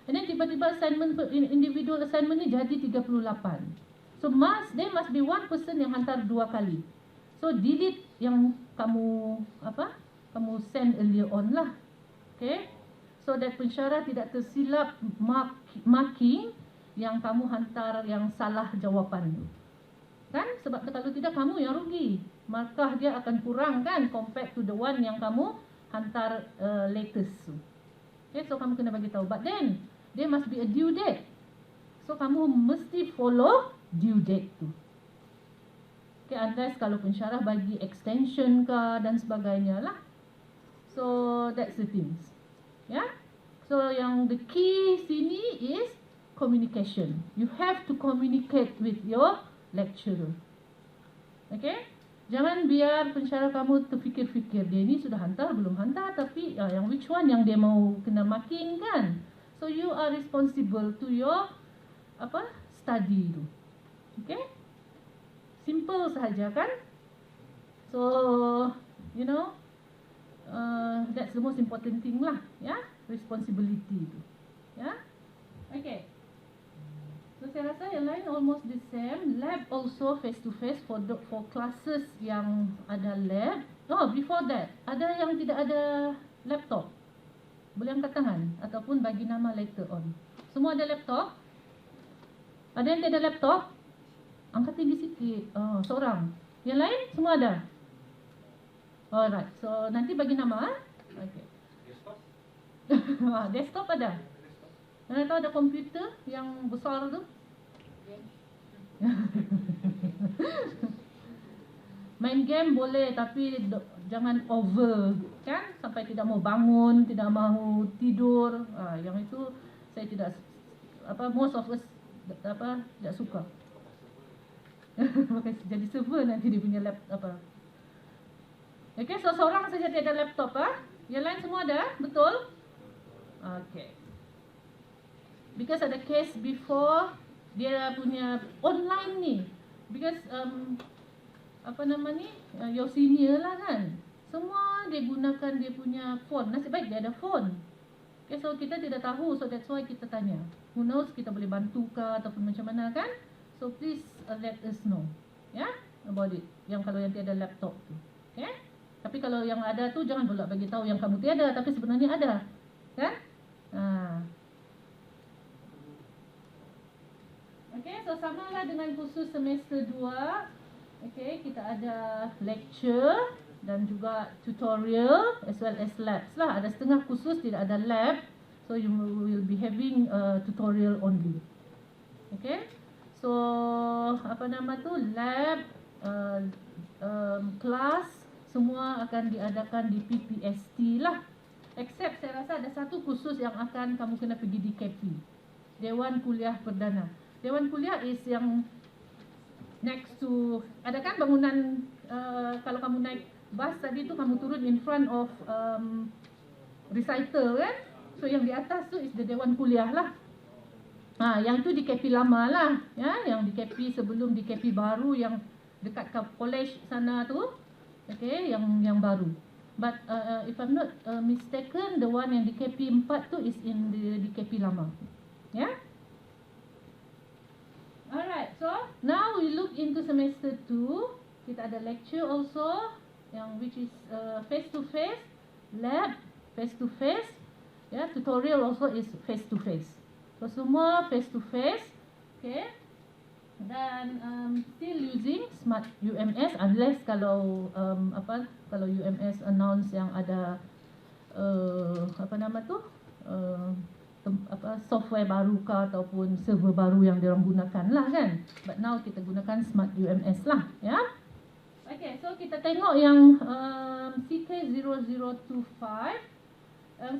and then tiba-tiba assignment, individual assignment ni jadi 38. So there must be one person yang hantar 2 kali. So delete yang kamu send earlier on lah. Okay, so that pensyarah tidak tersilap marking yang kamu hantar yang salah jawapan tu kan, sebab kalau tidak kamu yang rugi, markah dia akan kurang kan compared to the one yang kamu hantar latest tu. Okay, so kamu kena bagi tahu, but then there must be a due date, so kamu mesti follow due date tu. Okay, unless kalau pensyarah bagi extension ke dan sebagainya lah. So that's the things. Yeah. So yang the key sini is communication. You have to communicate with your lecturer. Okay. Jangan biar pensyarah kamu terfikir-fikir, dia ni sudah hantar belum hantar, tapi yang which one yang dia mau kena marking kan. So you are responsible to your study tu. Okay. Simple sahaja kan. So That's the most important thing lah, ya, responsibility tu, ya. Okay. So saya rasa yang lain almost the same. Lab also face to face for classes yang ada lab. Oh, before that, ada yang tidak ada laptop? Boleh angkat tangan ataupun bagi nama later on. Semua ada laptop? Ada yang tidak ada laptop? Angkat tinggi sikit. Oh, seorang. Yang lain semua ada? Alright. So nanti bagi nama. Okay. Desktop? Desktop ada? Mana tahu ada komputer yang besar tu? Main game boleh tapi jangan over, kan? Sampai tidak mau bangun, tidak mau tidur. Yang itu saya tidak most of us tidak suka. Jadi server nanti dia punya laptop Okay, so seorang saja tidak ada laptop Yang lain semua ada, betul? Okay. Because ada case before dia punya online ni. Because your senior lah kan. Semua dia gunakan dia punya phone. Nasib baik dia ada phone. Okay, so kita tidak tahu, so that's why kita tanya. Who knows, kita boleh bantu ke ataupun macam mana kan? So please let us know, about it. Yang kalau yang tiada laptop tu, okay? Tapi kalau yang ada tu jangan pula bagi tahu yang kamu tiada, tapi sebenarnya ada, kan? Okay, so samalah dengan kursus semester 2. Okay, kita ada lecture dan juga tutorial as well as labs lah. Ada setengah kursus tidak ada lab, so you will be having tutorial only. Okay, so lab, kelas semua akan diadakan di PPST lah. Except saya rasa ada satu kursus yang akan kamu kena pergi di KP, Dewan Kuliah Perdana. Dewan Kuliah is yang next to, ada kan bangunan, kalau kamu naik bus tadi tu kamu turun in front of recital kan. So yang di atas tu is the Dewan Kuliah lah. Yang tu di KP lama lah, yang di KP sebelum di KP baru yang dekat college sana tu. Okay, yang baru. But if I'm not mistaken, the one yang di KP 4 tu is in di KP lama. Alright, so now we look into semester 2. Kita ada lecture also, yang which is face to face, lab face to face, tutorial also is face to face. So semua face to face, okay. Dan still using smart UMS unless kalau kalau UMS announce yang ada software baru ke ataupun server baru yang diorang gunakan lah kan. But now kita gunakan smart UMS lah, Okay, so kita tengok yang CK0025.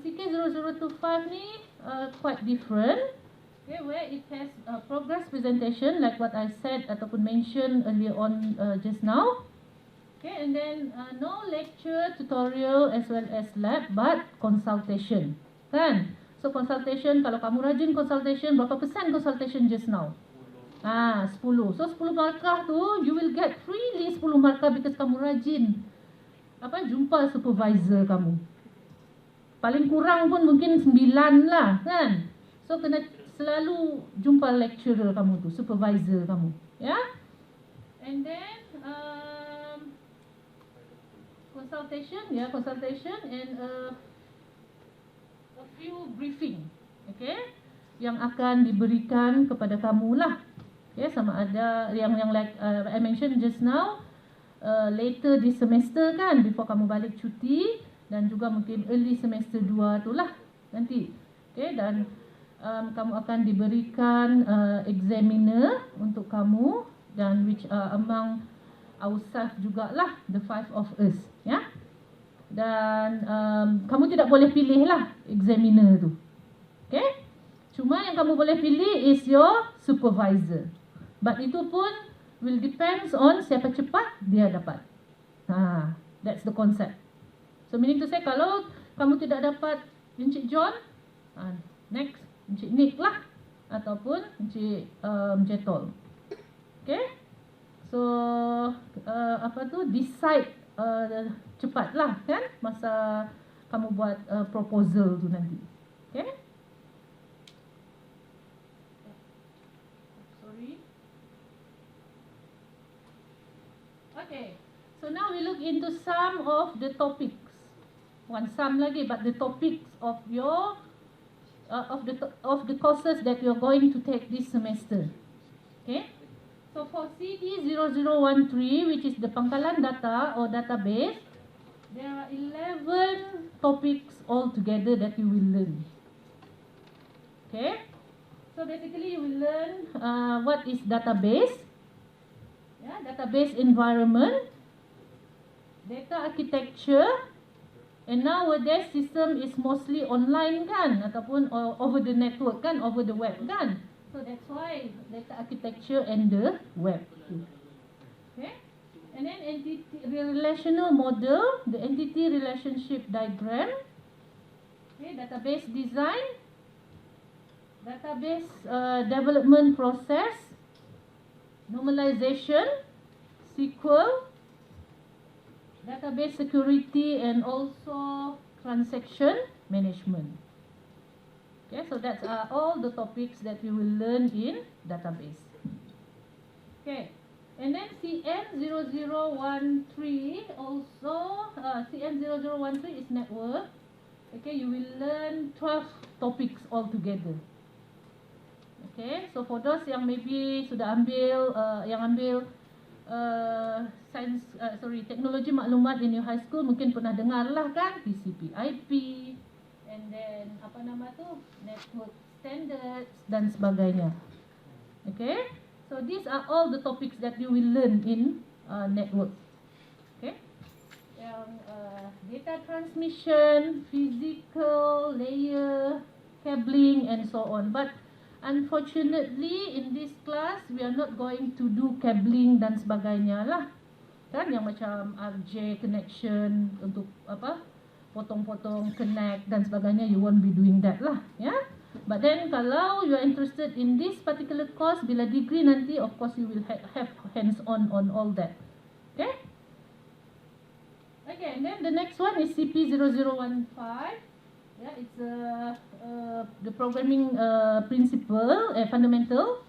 CK0025 ni quite different. Okay, where it has progress presentation like what I said ataupun mentioned earlier on just now. Okay, and then no lecture, tutorial as well as lab, but consultation, kan? So consultation, kalau kamu rajin consultation, berapa persen consultation just now? 10. So 10 markah tu you will get freely 10 markah because kamu rajin jumpa supervisor kamu. Paling kurang pun mungkin 9 lah, kan? So kena selalu jumpa lecturer kamu tu, supervisor kamu, And then consultation and a few briefing, okay, yang akan diberikan kepada kamu lah, sama ada yang like I mentioned just now, later this semester kan, before kamu balik cuti, dan juga mungkin early semester 2 tu lah nanti, okay. Dan kamu akan diberikan examiner untuk kamu, dan which among our staff jugalah, the 5 of us, Dan kamu tidak boleh pilih lah examiner tu, okay. Cuma yang kamu boleh pilih is your supervisor, but itu pun will depends on siapa cepat dia dapat. That's the concept. So meaning to say, kalau kamu tidak dapat Encik John, next Encik Nick lah, ataupun Encik Jetol, okay. So decide cepat lah kan masa kamu buat proposal tu nanti. Okay? Sorry. Okay. So now we look into some of the topics. One some lagi, but the topics of your of the courses that you're going to take this semester. Okay. So for CD0013, which is the pangkalan data or database, there are 11 topics altogether that you will learn. Okay. So basically you will learn what is database, database environment, data architecture, and nowadays system is mostly online kan, ataupun over the network kan, over the web kan. So that's why data architecture and the web. Okay. And then entity relational model, the entity relationship diagram. Okay, database design, database development process, normalization, SQL, database security, and also transaction management. Okay, so that's all the topics that you will learn in database. Okay, and then CN0013 also, CN0013 is network. Okay, you will learn 12 topics altogether. Okay, so for those yang maybe sudah ambil, teknologi maklumat in your high school, mungkin pernah dengar lah kan, TCP/IP, and then apa nama tu, network standards dan sebagainya. Okay, so these are all the topics that you will learn in network. Okay, yang data transmission, physical layer, cabling, and so on. But unfortunately in this class we are not going to do cabling dan sebagainya lah, kan, yang macam RJ connection untuk apa, potong-potong connect dan sebagainya, you won't be doing that lah, ya. But then kalau you are interested in this particular course, bila degree nanti, of course you will have hands on all that. Okay. Okay, and then the next one is CP0015. Yeah, it's the programming principle, fundamental.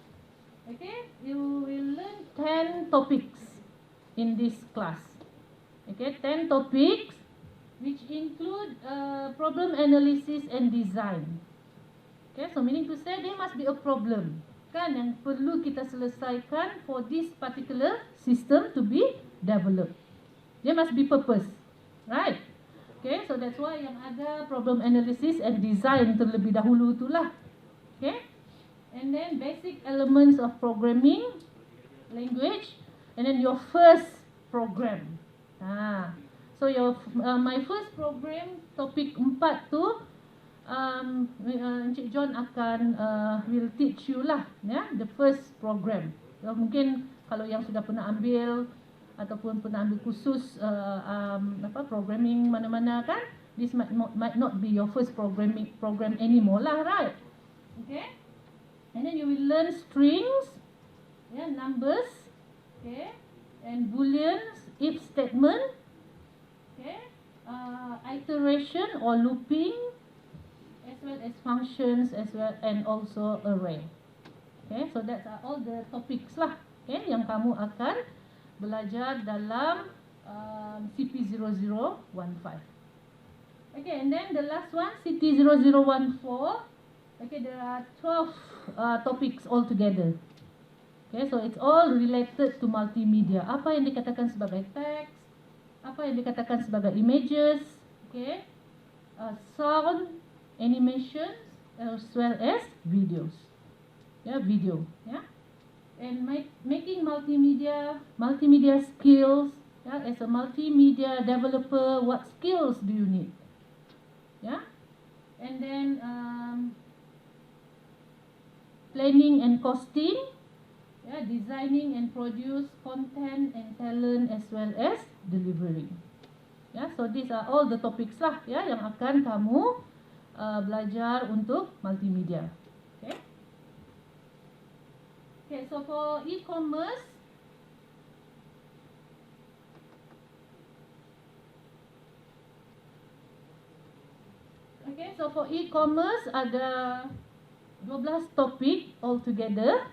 Okay, you will learn 10 topics in this class. Okay, 10 topics which include problem analysis and design. Okay, so meaning to say there must be a problem kan yang perlu kita selesaikan for this particular system to be developed. There must be purpose, right? Okay, so that's why yang ada problem analysis and design terlebih dahulu itulah. Okay, and then basic elements of programming language, and then your first program. So your my first program topik 4 tu, Encik John akan will teach you lah, ya, the first program. So, mungkin kalau yang sudah pernah ambil ataupun pernah ambil kursus programming mana-mana kan, this might not be your first program anymore lah, right? Okay, and then you will learn strings, numbers, okay, and booleans, if statement, okay, iteration or looping, as well as functions, as well, and also array. Okay, so that's all the topics lah, okay, yang kamu akan belajar dalam CP0015. Okay, and then the last one, CT0014. Okay, there are 12 topics altogether. Okay, so it's all related to multimedia. Apa yang dikatakan sebagai text, apa yang dikatakan sebagai images, okay, sound, animations, as well as videos. Video, and making multimedia skills. As a multimedia developer, what skills do you need? And then planning and costing, designing and produce content and talent, as well as delivering. So these are all the topics lah, yang akan kamu belajar untuk multimedia. Okay, so for e-commerce, Okay, so for e-commerce ada 12 topik altogether.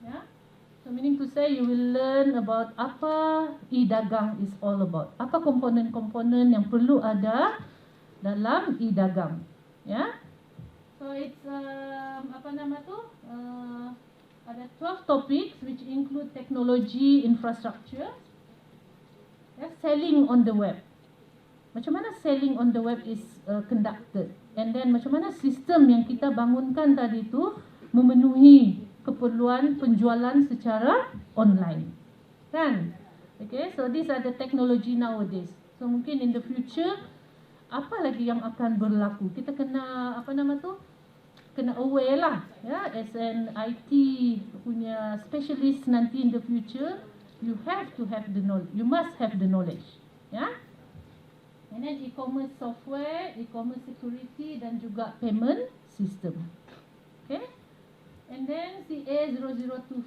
Yeah. So meaning to say you will learn about apa e-dagang is all about. Apa komponen-komponen yang perlu ada dalam e-dagang. Yeah. So it's apa nama tu? Ada 12 topics which include technology, infrastructure, selling on the web. Macam mana selling on the web is conducted, and then macam mana sistem yang kita bangunkan tadi tu memenuhi keperluan penjualan secara online, kan? Okay, so these are the technology nowadays. So mungkin in the future apa lagi yang akan berlaku? Kita kena apa nama tu? Kena aware lah, ya. As an IT punya specialist nanti in the future, you have to have the knowledge. You must have the knowledge, ya. And then e-commerce software, e-commerce security dan juga payment system. Okay. And then CA 0024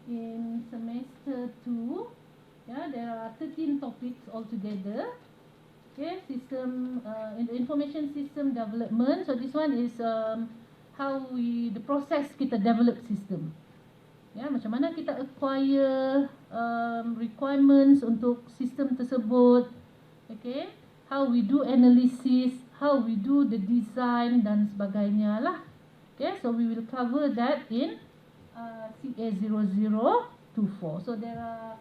in semester 2, yeah, there are 13 topics altogether. Okay, system in the information system development. So this one is how the process kita develop system. Ya, macam mana kita acquire requirements untuk sistem tersebut. Okay, how we do analysis, how we do the design dan sebagainya lah. Okay, so we will cover that in CA 0024. So there are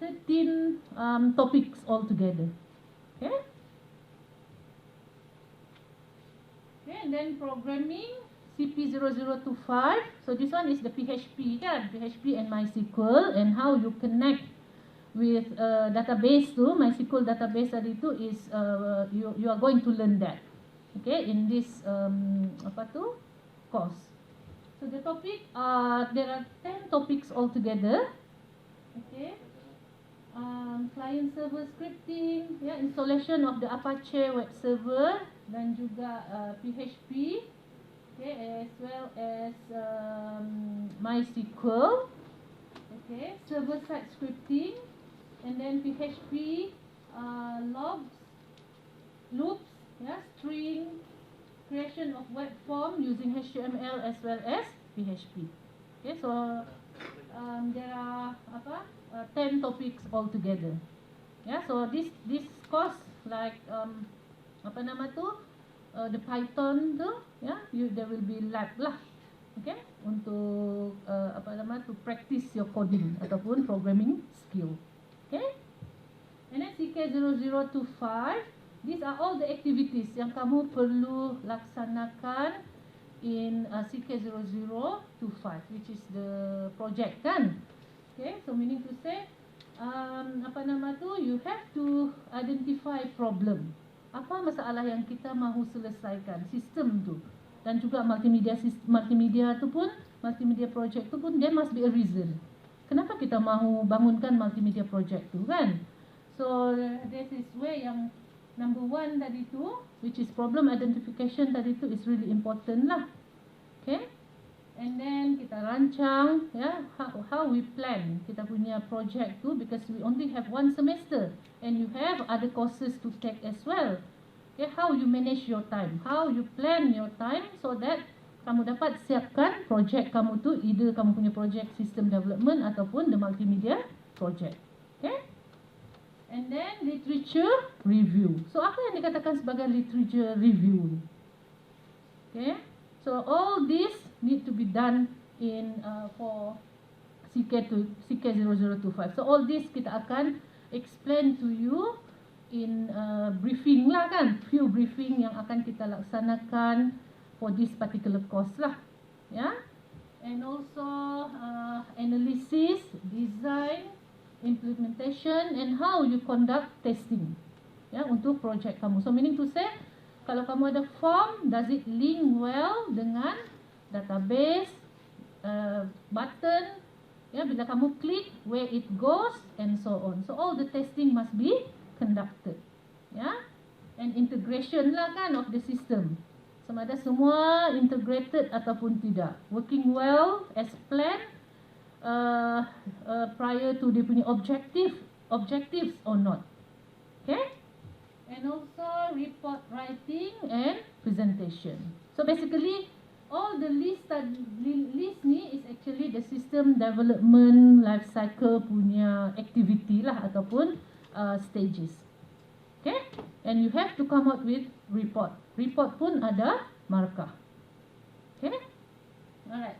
13 topics altogether. Okay. Okay, and then programming CP 0025. So this one is the PHP, kan? PHP and MySQL, and how you connect with database tu, MySQL database tadi tu is you are going to learn that. Okay, in this apa tu course. So the topic there are 10 topics altogether. Okay. Client server scripting, yeah, installation of the Apache web server dan juga PHP, okay, as well as MySQL, okay, server side scripting, and then PHP logs, loops, yeah, string, creation of web form using HTML as well as PHP. Okay, so there are 10 topics altogether. Yeah, so this course like apa nama tu the Python tu, yeah, there will be lab lah, okay, untuk apa nama tu practice your coding ataupun programming skill. Okay, and then CK 0025, these are all the activities yang kamu perlu laksanakan in CK 0025, which is the project, kan? Okay, so meaning to say apa nama tu, you have to identify problem. Apa masalah yang kita mahu selesaikan, sistem tu, dan juga multimedia tu pun, multimedia project tu pun, there must be a reason. Kenapa kita mahu bangunkan multimedia project tu, kan? So this is where yang number 1 tadi tu, which is problem identification tadi tu, is really important lah. Okay. And then kita rancang, ya, how we plan kita punya project tu, because we only have 1 semester and you have other courses to take as well. Okay, how you manage your time, how you plan your time so that kamu dapat siapkan project kamu tu, either kamu punya project system development ataupun the multimedia project. Okay. And then literature review. So apa yang dikatakan sebagai literature review? Okay. So all this need to be done in for CK 0025. So all this kita akan explain to you in briefing lah, kan? Few briefing yang akan kita laksanakan for this particular course lah, ya. Yeah? And also analysis, design, implementation, and how you conduct testing, ya, untuk project kamu. So meaning to say, kalau kamu ada form, does it link well dengan database, button, ya, bila kamu klik, where it goes, and so on. So all the testing must be conducted, ya, and integration lah, kan, of the system. Sama ada semua integrated ataupun tidak, working well as planned prior to dia punya objectives or not. Okay. and also report writing and presentation. So basically, all the list ni is actually the system development life cycle punya activity lah ataupun stages. Okay, and you have to come out with report. Report pun ada markah. Okay, alright.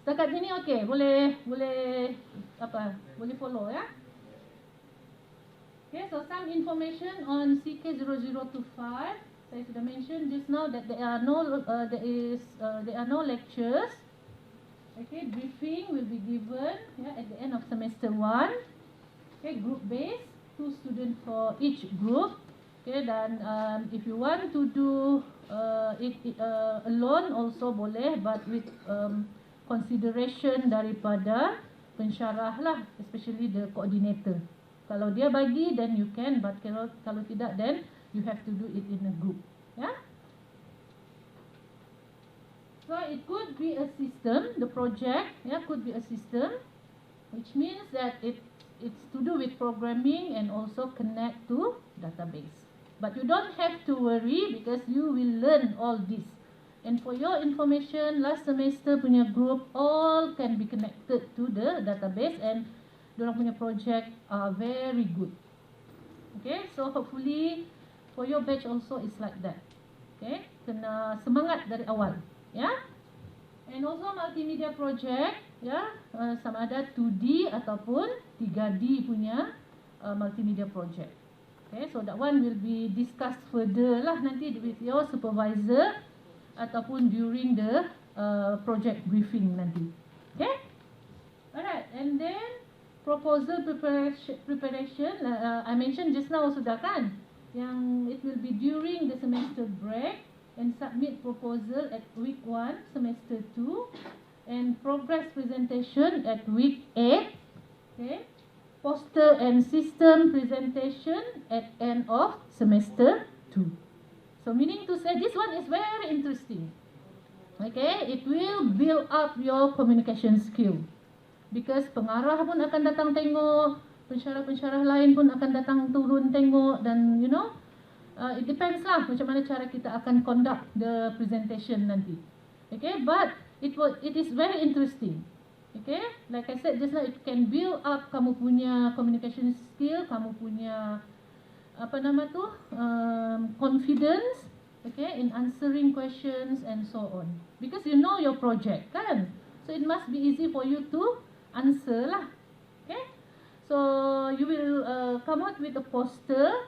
Setakat sini okay, boleh follow ya. Okay, so some information on CK0025. Saya sudah mention just now that there are no lectures. Okay, briefing will be given at the end of semester 1. Okay, group based, 2 students for each group. Okay, dan if you want to do it alone also boleh, but with consideration daripada pensyarah lah, especially the coordinator. Kalau dia bagi, then you can, but kalau tidak, then you have to do it in a group. Yeah. So it could be a system. The project, could be a system, which means that it's to do with programming and also connect to database. But you don't have to worry because you will learn all this. And for your information, last semester punya group all can be connected to the database and dorang punya project are very good. Okay, so hopefully for your batch also is like that. Okay, kena semangat dari awal. Yeah. And also multimedia project, sama ada 2D ataupun 3D punya multimedia project. Okay, so that one will be discussed further lah nanti with your supervisor ataupun during the project briefing nanti. Okay, alright, and then proposal preparation. I mentioned just now sudah kan, yang it will be during the semester break, and submit proposal at week 1 semester 2, and progress presentation at week 8. Okay, poster and system presentation at end of semester 2. So meaning to say this one is very interesting. Okay, it will build up your communication skill. Because pengarah pun akan datang tengok, pensyarah-pensyarah lain pun akan datang turun tengok, dan it depends lah macam mana cara kita akan conduct the presentation nanti. Okay, but it is very interesting. Okay, like I said just now, it can build up kamu punya communication skill, kamu punya confidence, okay, in answering questions and so on. Because you know your project kan, so it must be easy for you to answer lah. Okay, so you will come out with a poster,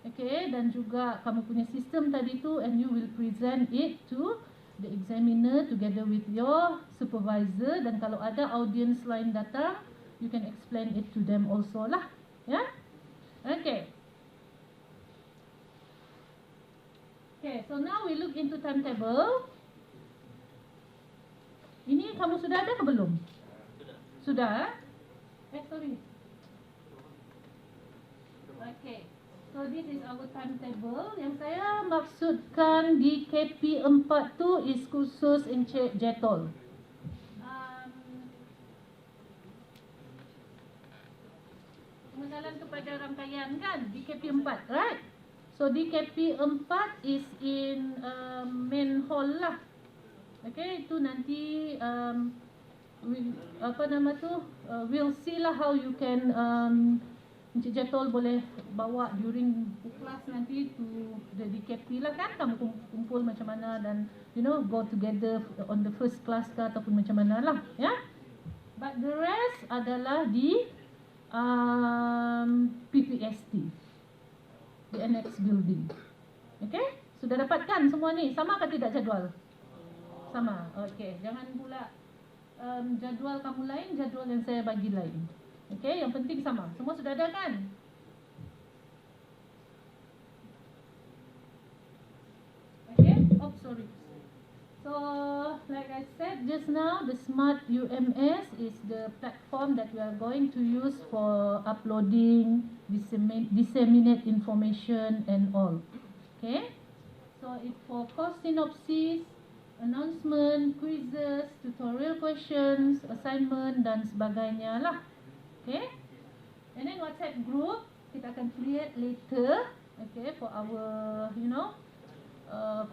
okay, dan juga kamu punya sistem tadi tu, and you will present it to the examiner together with your supervisor, dan kalau ada audience lain datang, you can explain it to them also lah. Yeah. Okay. Okay, so now we look into timetable. Ini kamu sudah ada ke belum? Sudah? Sorry. Okay, so this is our timetable. Yang saya maksudkan di KP 4 tu is kursus Encik Jetol. Pengenalan kepada rangkaian kan di KP 4, right? So di KP 4 is in main hall lah. Okay, itu nanti we'll see lah how you can Encik Jetol boleh bawa during kelas nanti to the DKP lah kan, kamu kumpul macam mana dan go together on the first class ke ataupun macam mana lah, ya. But the rest adalah di PPST, the annex building. Okay, sudah dapatkan semua ni? Sama ke tidak jadual? Sama. Okay, jangan pula jadual kamu lain, jadual yang saya bagi lain. Okay, yang penting sama. Semua sudah ada kan? Okay, oh sorry. So, like I said just now, the Smart UMS is the platform that we are going to use for uploading, disseminate information and all. Okay, so it's for course synopsis, announcement, quizzes, tutorial questions, assignment dan sebagainya lah. Okay, and then WhatsApp group. kita akan create later, okay, for our, you know,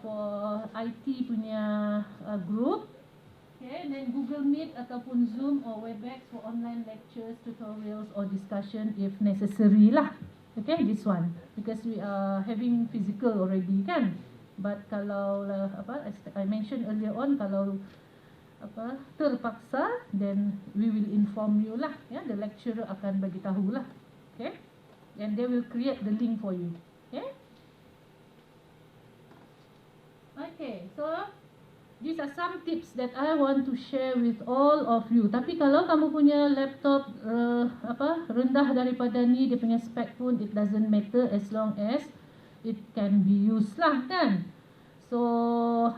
for IT punya group. Okay, then Google Meet ataupun Zoom or Webex for online lectures, tutorials or discussion if necessary lah. Okay, this one because we are having physical already kan. But kalau as I mentioned earlier on, kalau terpaksa, then we will inform you lah. Ya, the lecturer akan bagi tahu lah. Okay, and they will create the link for you. Okay. Okay, so these are some tips that I want to share with all of you. Tapi kalau kamu punya laptop rendah daripada ni, dia punya spec pun, it doesn't matter as long as it can be used lah kan. So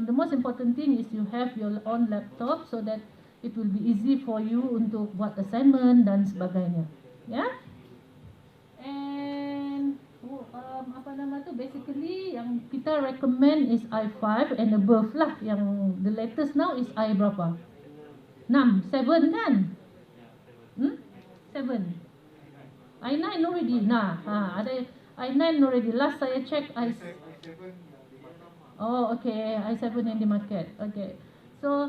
the most important thing is you have your own laptop so that it will be easy for you untuk buat assignment dan sebagainya. Ya. And basically yang kita recommend is i5 and above lah. Yang the latest now is i berapa? 6, 7 kan? 7. i9 already. Nah, ada i9 already. Last saya check Oh, okay. i7 yang di market. Okay. So,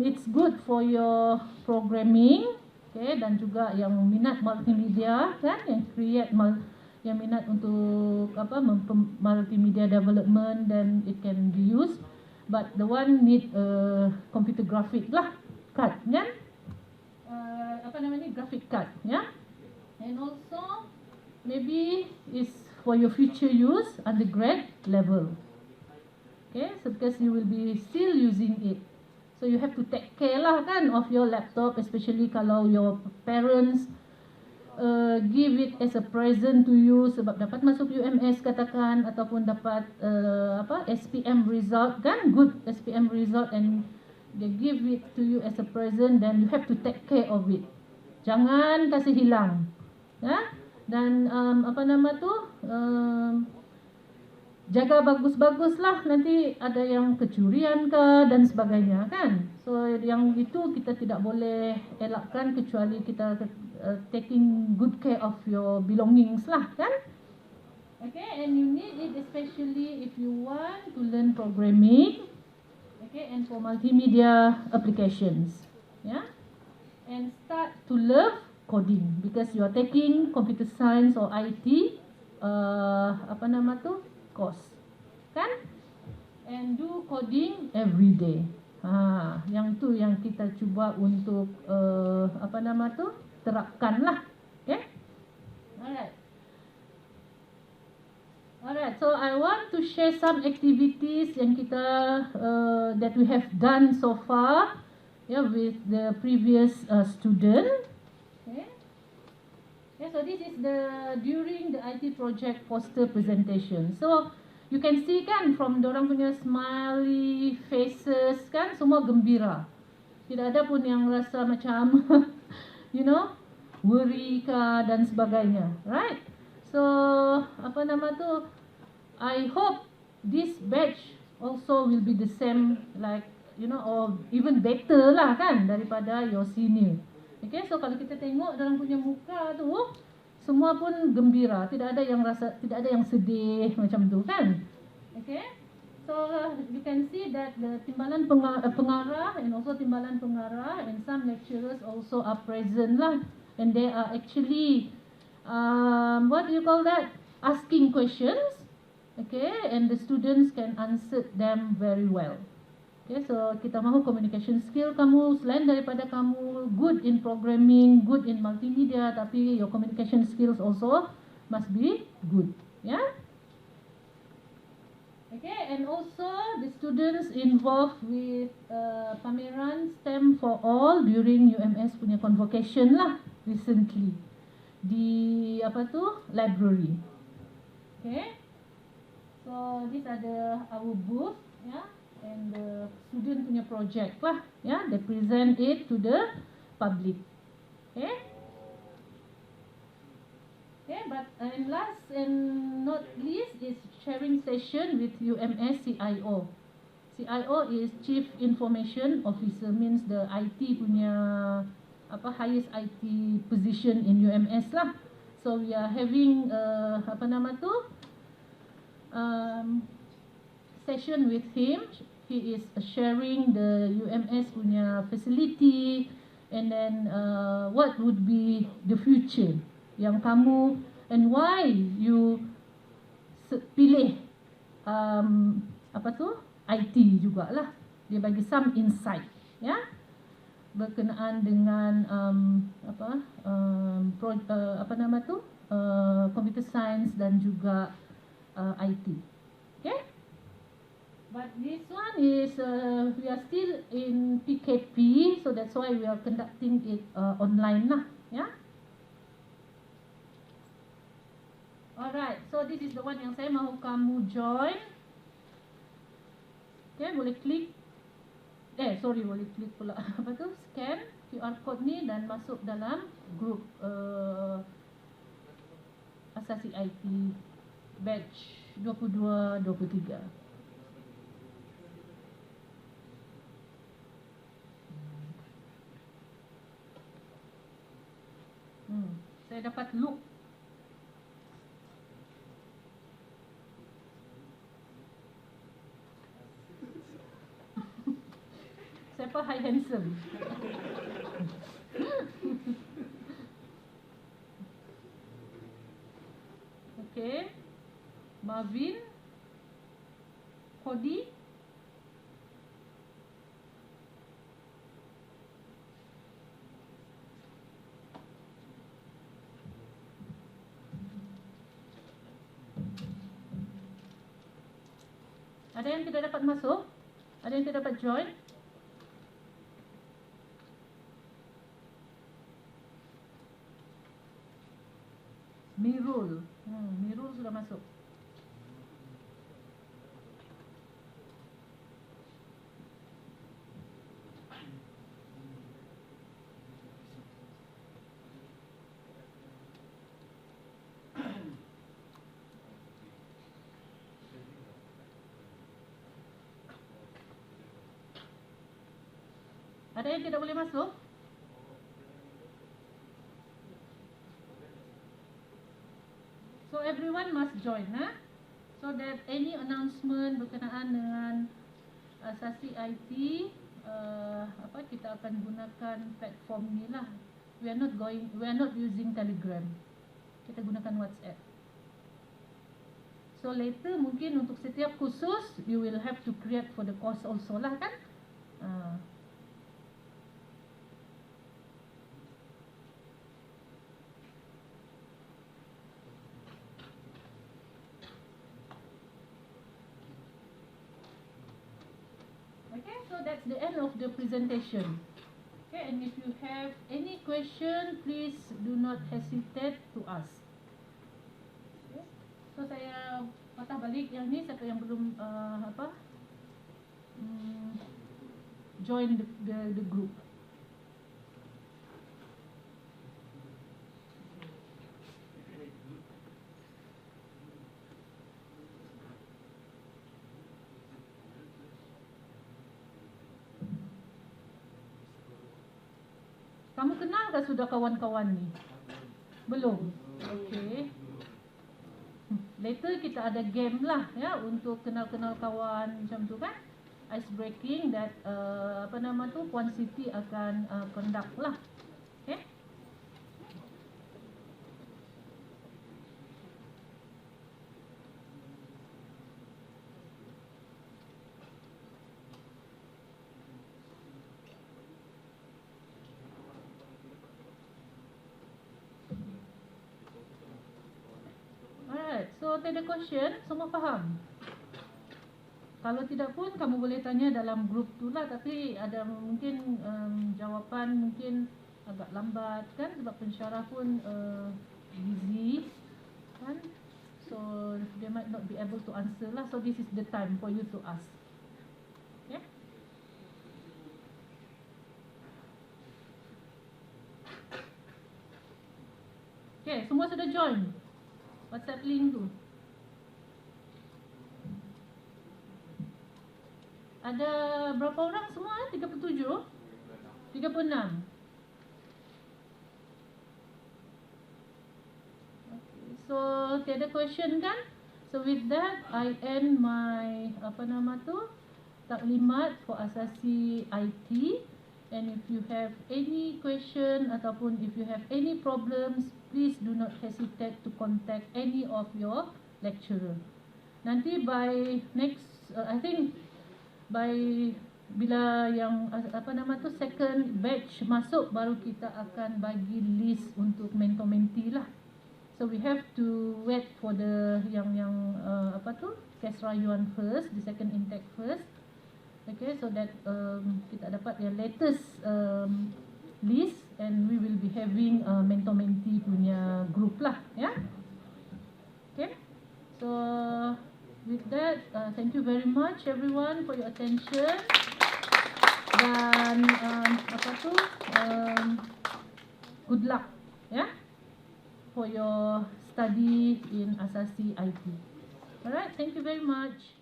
it's good for your programming. Okay, dan juga yang minat multimedia kan, yang create yang minat untuk multimedia development, then it can be used. But the one need computer graphic lah, card kan? Graphic card, yeah. And also maybe is for your future use undergrad level. Okay, so because you will be still using it. So you have to take care lah kan of your laptop, especially kalau your parents give it as a present to you sebab dapat masuk UMS katakan, ataupun dapat SPM result kan, good SPM result, and they give it to you as a present, then you have to take care of it. Jangan kasih hilang. Ya? Dan jaga bagus-bagus lah, nanti ada yang kecurian ke dan sebagainya kan. So yang itu kita tidak boleh elakkan kecuali kita taking good care of your belongings lah kan. Okay, and you need it especially if you want to learn programming, okay, and for multimedia applications, yeah, and start to love coding because you are taking computer science or IT course kan, and do coding every day. Yang tu yang kita cuba untuk terapkan lah. Okay, alright, so I want to share some activities yang kita that we have done so far, yeah, with the previous student. Okay. Yeah, so this is during the IT project poster presentation. So you can see kan from dorang punya smiley faces kan, semua gembira. Tidak ada pun yang rasa macam worry ke dan sebagainya, right? So I hope this batch also will be the same like or even better lah kan daripada your senior. Okay, so kalau kita tengok dalam punya muka tu, semua pun gembira, tidak ada yang sedih macam tu kan. Okay, so you can see that the timbalan pengarah and also timbalan pengarah and some lecturers also are present lah, and they are actually what do you call that, asking questions. Okay, and the students can answer them very well. Okay, so kita mahu communication skill kamu, selain daripada kamu good in programming, good in multimedia, tapi your communication skills also must be good. Yeah. Okay, and also the students involved with pameran STEM for all during UMS punya convocation lah recently di library. Okay, so these are our booth, yeah, and the student punya project lah, yeah, they present it to the public. Okay, but last and not least is sharing session with UMS CIO. CIO is Chief Information Officer, means the IT punya highest IT position in UMS lah. So we are having session with him. He is sharing the UMS punya facility, and then what would be the future yang kamu, and why you pilih IT jugalah. Dia bagi some insight, ya, berkenaan dengan computer science dan juga IT. Okay? But this one is we are still in PKP, so that's why we are conducting it online lah, ya. Alright, so this is the one yang saya mahu kamu join. Okay, boleh klik. Boleh klik pula. Scan QR code ni dan masuk dalam grup Asasi IT batch 22-23. Saya dapat look. Siapa high handsome? Okay, Marvin, Cody, ada yang tidak dapat masuk? Ada yang tidak dapat join? Mirul. Mirul sudah masuk. Ada yang tidak boleh masuk? So everyone must join, so that any announcement berkenaan dengan Asasi IT, kita akan gunakan platform ni lah. We are not using Telegram. Kita gunakan WhatsApp. So later mungkin untuk setiap kursus you will have to create for the course also lah, kan? Okay, so that's the end of the presentation. Okay, and if you have any question, please do not hesitate to ask. Okay. So saya patah balik yang ni, siapa yang belum join the group. Kamu kenal ke sudah kawan-kawan ni? Belum? Okay. Later kita ada game lah, ya, untuk kenal-kenal kawan macam tu, kan? Ice breaking that Puan Siti akan conduct lah. Okay? So ada question, semua faham? Kalau tidak pun kamu boleh tanya dalam grup tu lah. Tapi ada mungkin jawapan mungkin agak lambat, kan? Sebab pensyarah pun busy, kan? So they might not be able to answer lah. So this is the time for you to ask. Okay? Okay, semua sudah join WhatsApp link tu. Ada berapa orang semua? 37? 36? So tiada question kan? So with that, I end my taklimat for asasi IT. And if you have any question ataupun if you have any problems, please do not hesitate to contact any of your lecturer. Nanti by next, I think by bila yang second batch masuk, baru kita akan bagi list untuk mentor-mentee lah. So we have to wait for the yang kes rayuan first, the second intake first. Okay, so that kita dapat the latest list, and we will be having mentor-mentee punya group lah, ya. Okay, so with that, thank you very much everyone for your attention. Dan good luck, ya, for your study in asasi IT. Alright, thank you very much.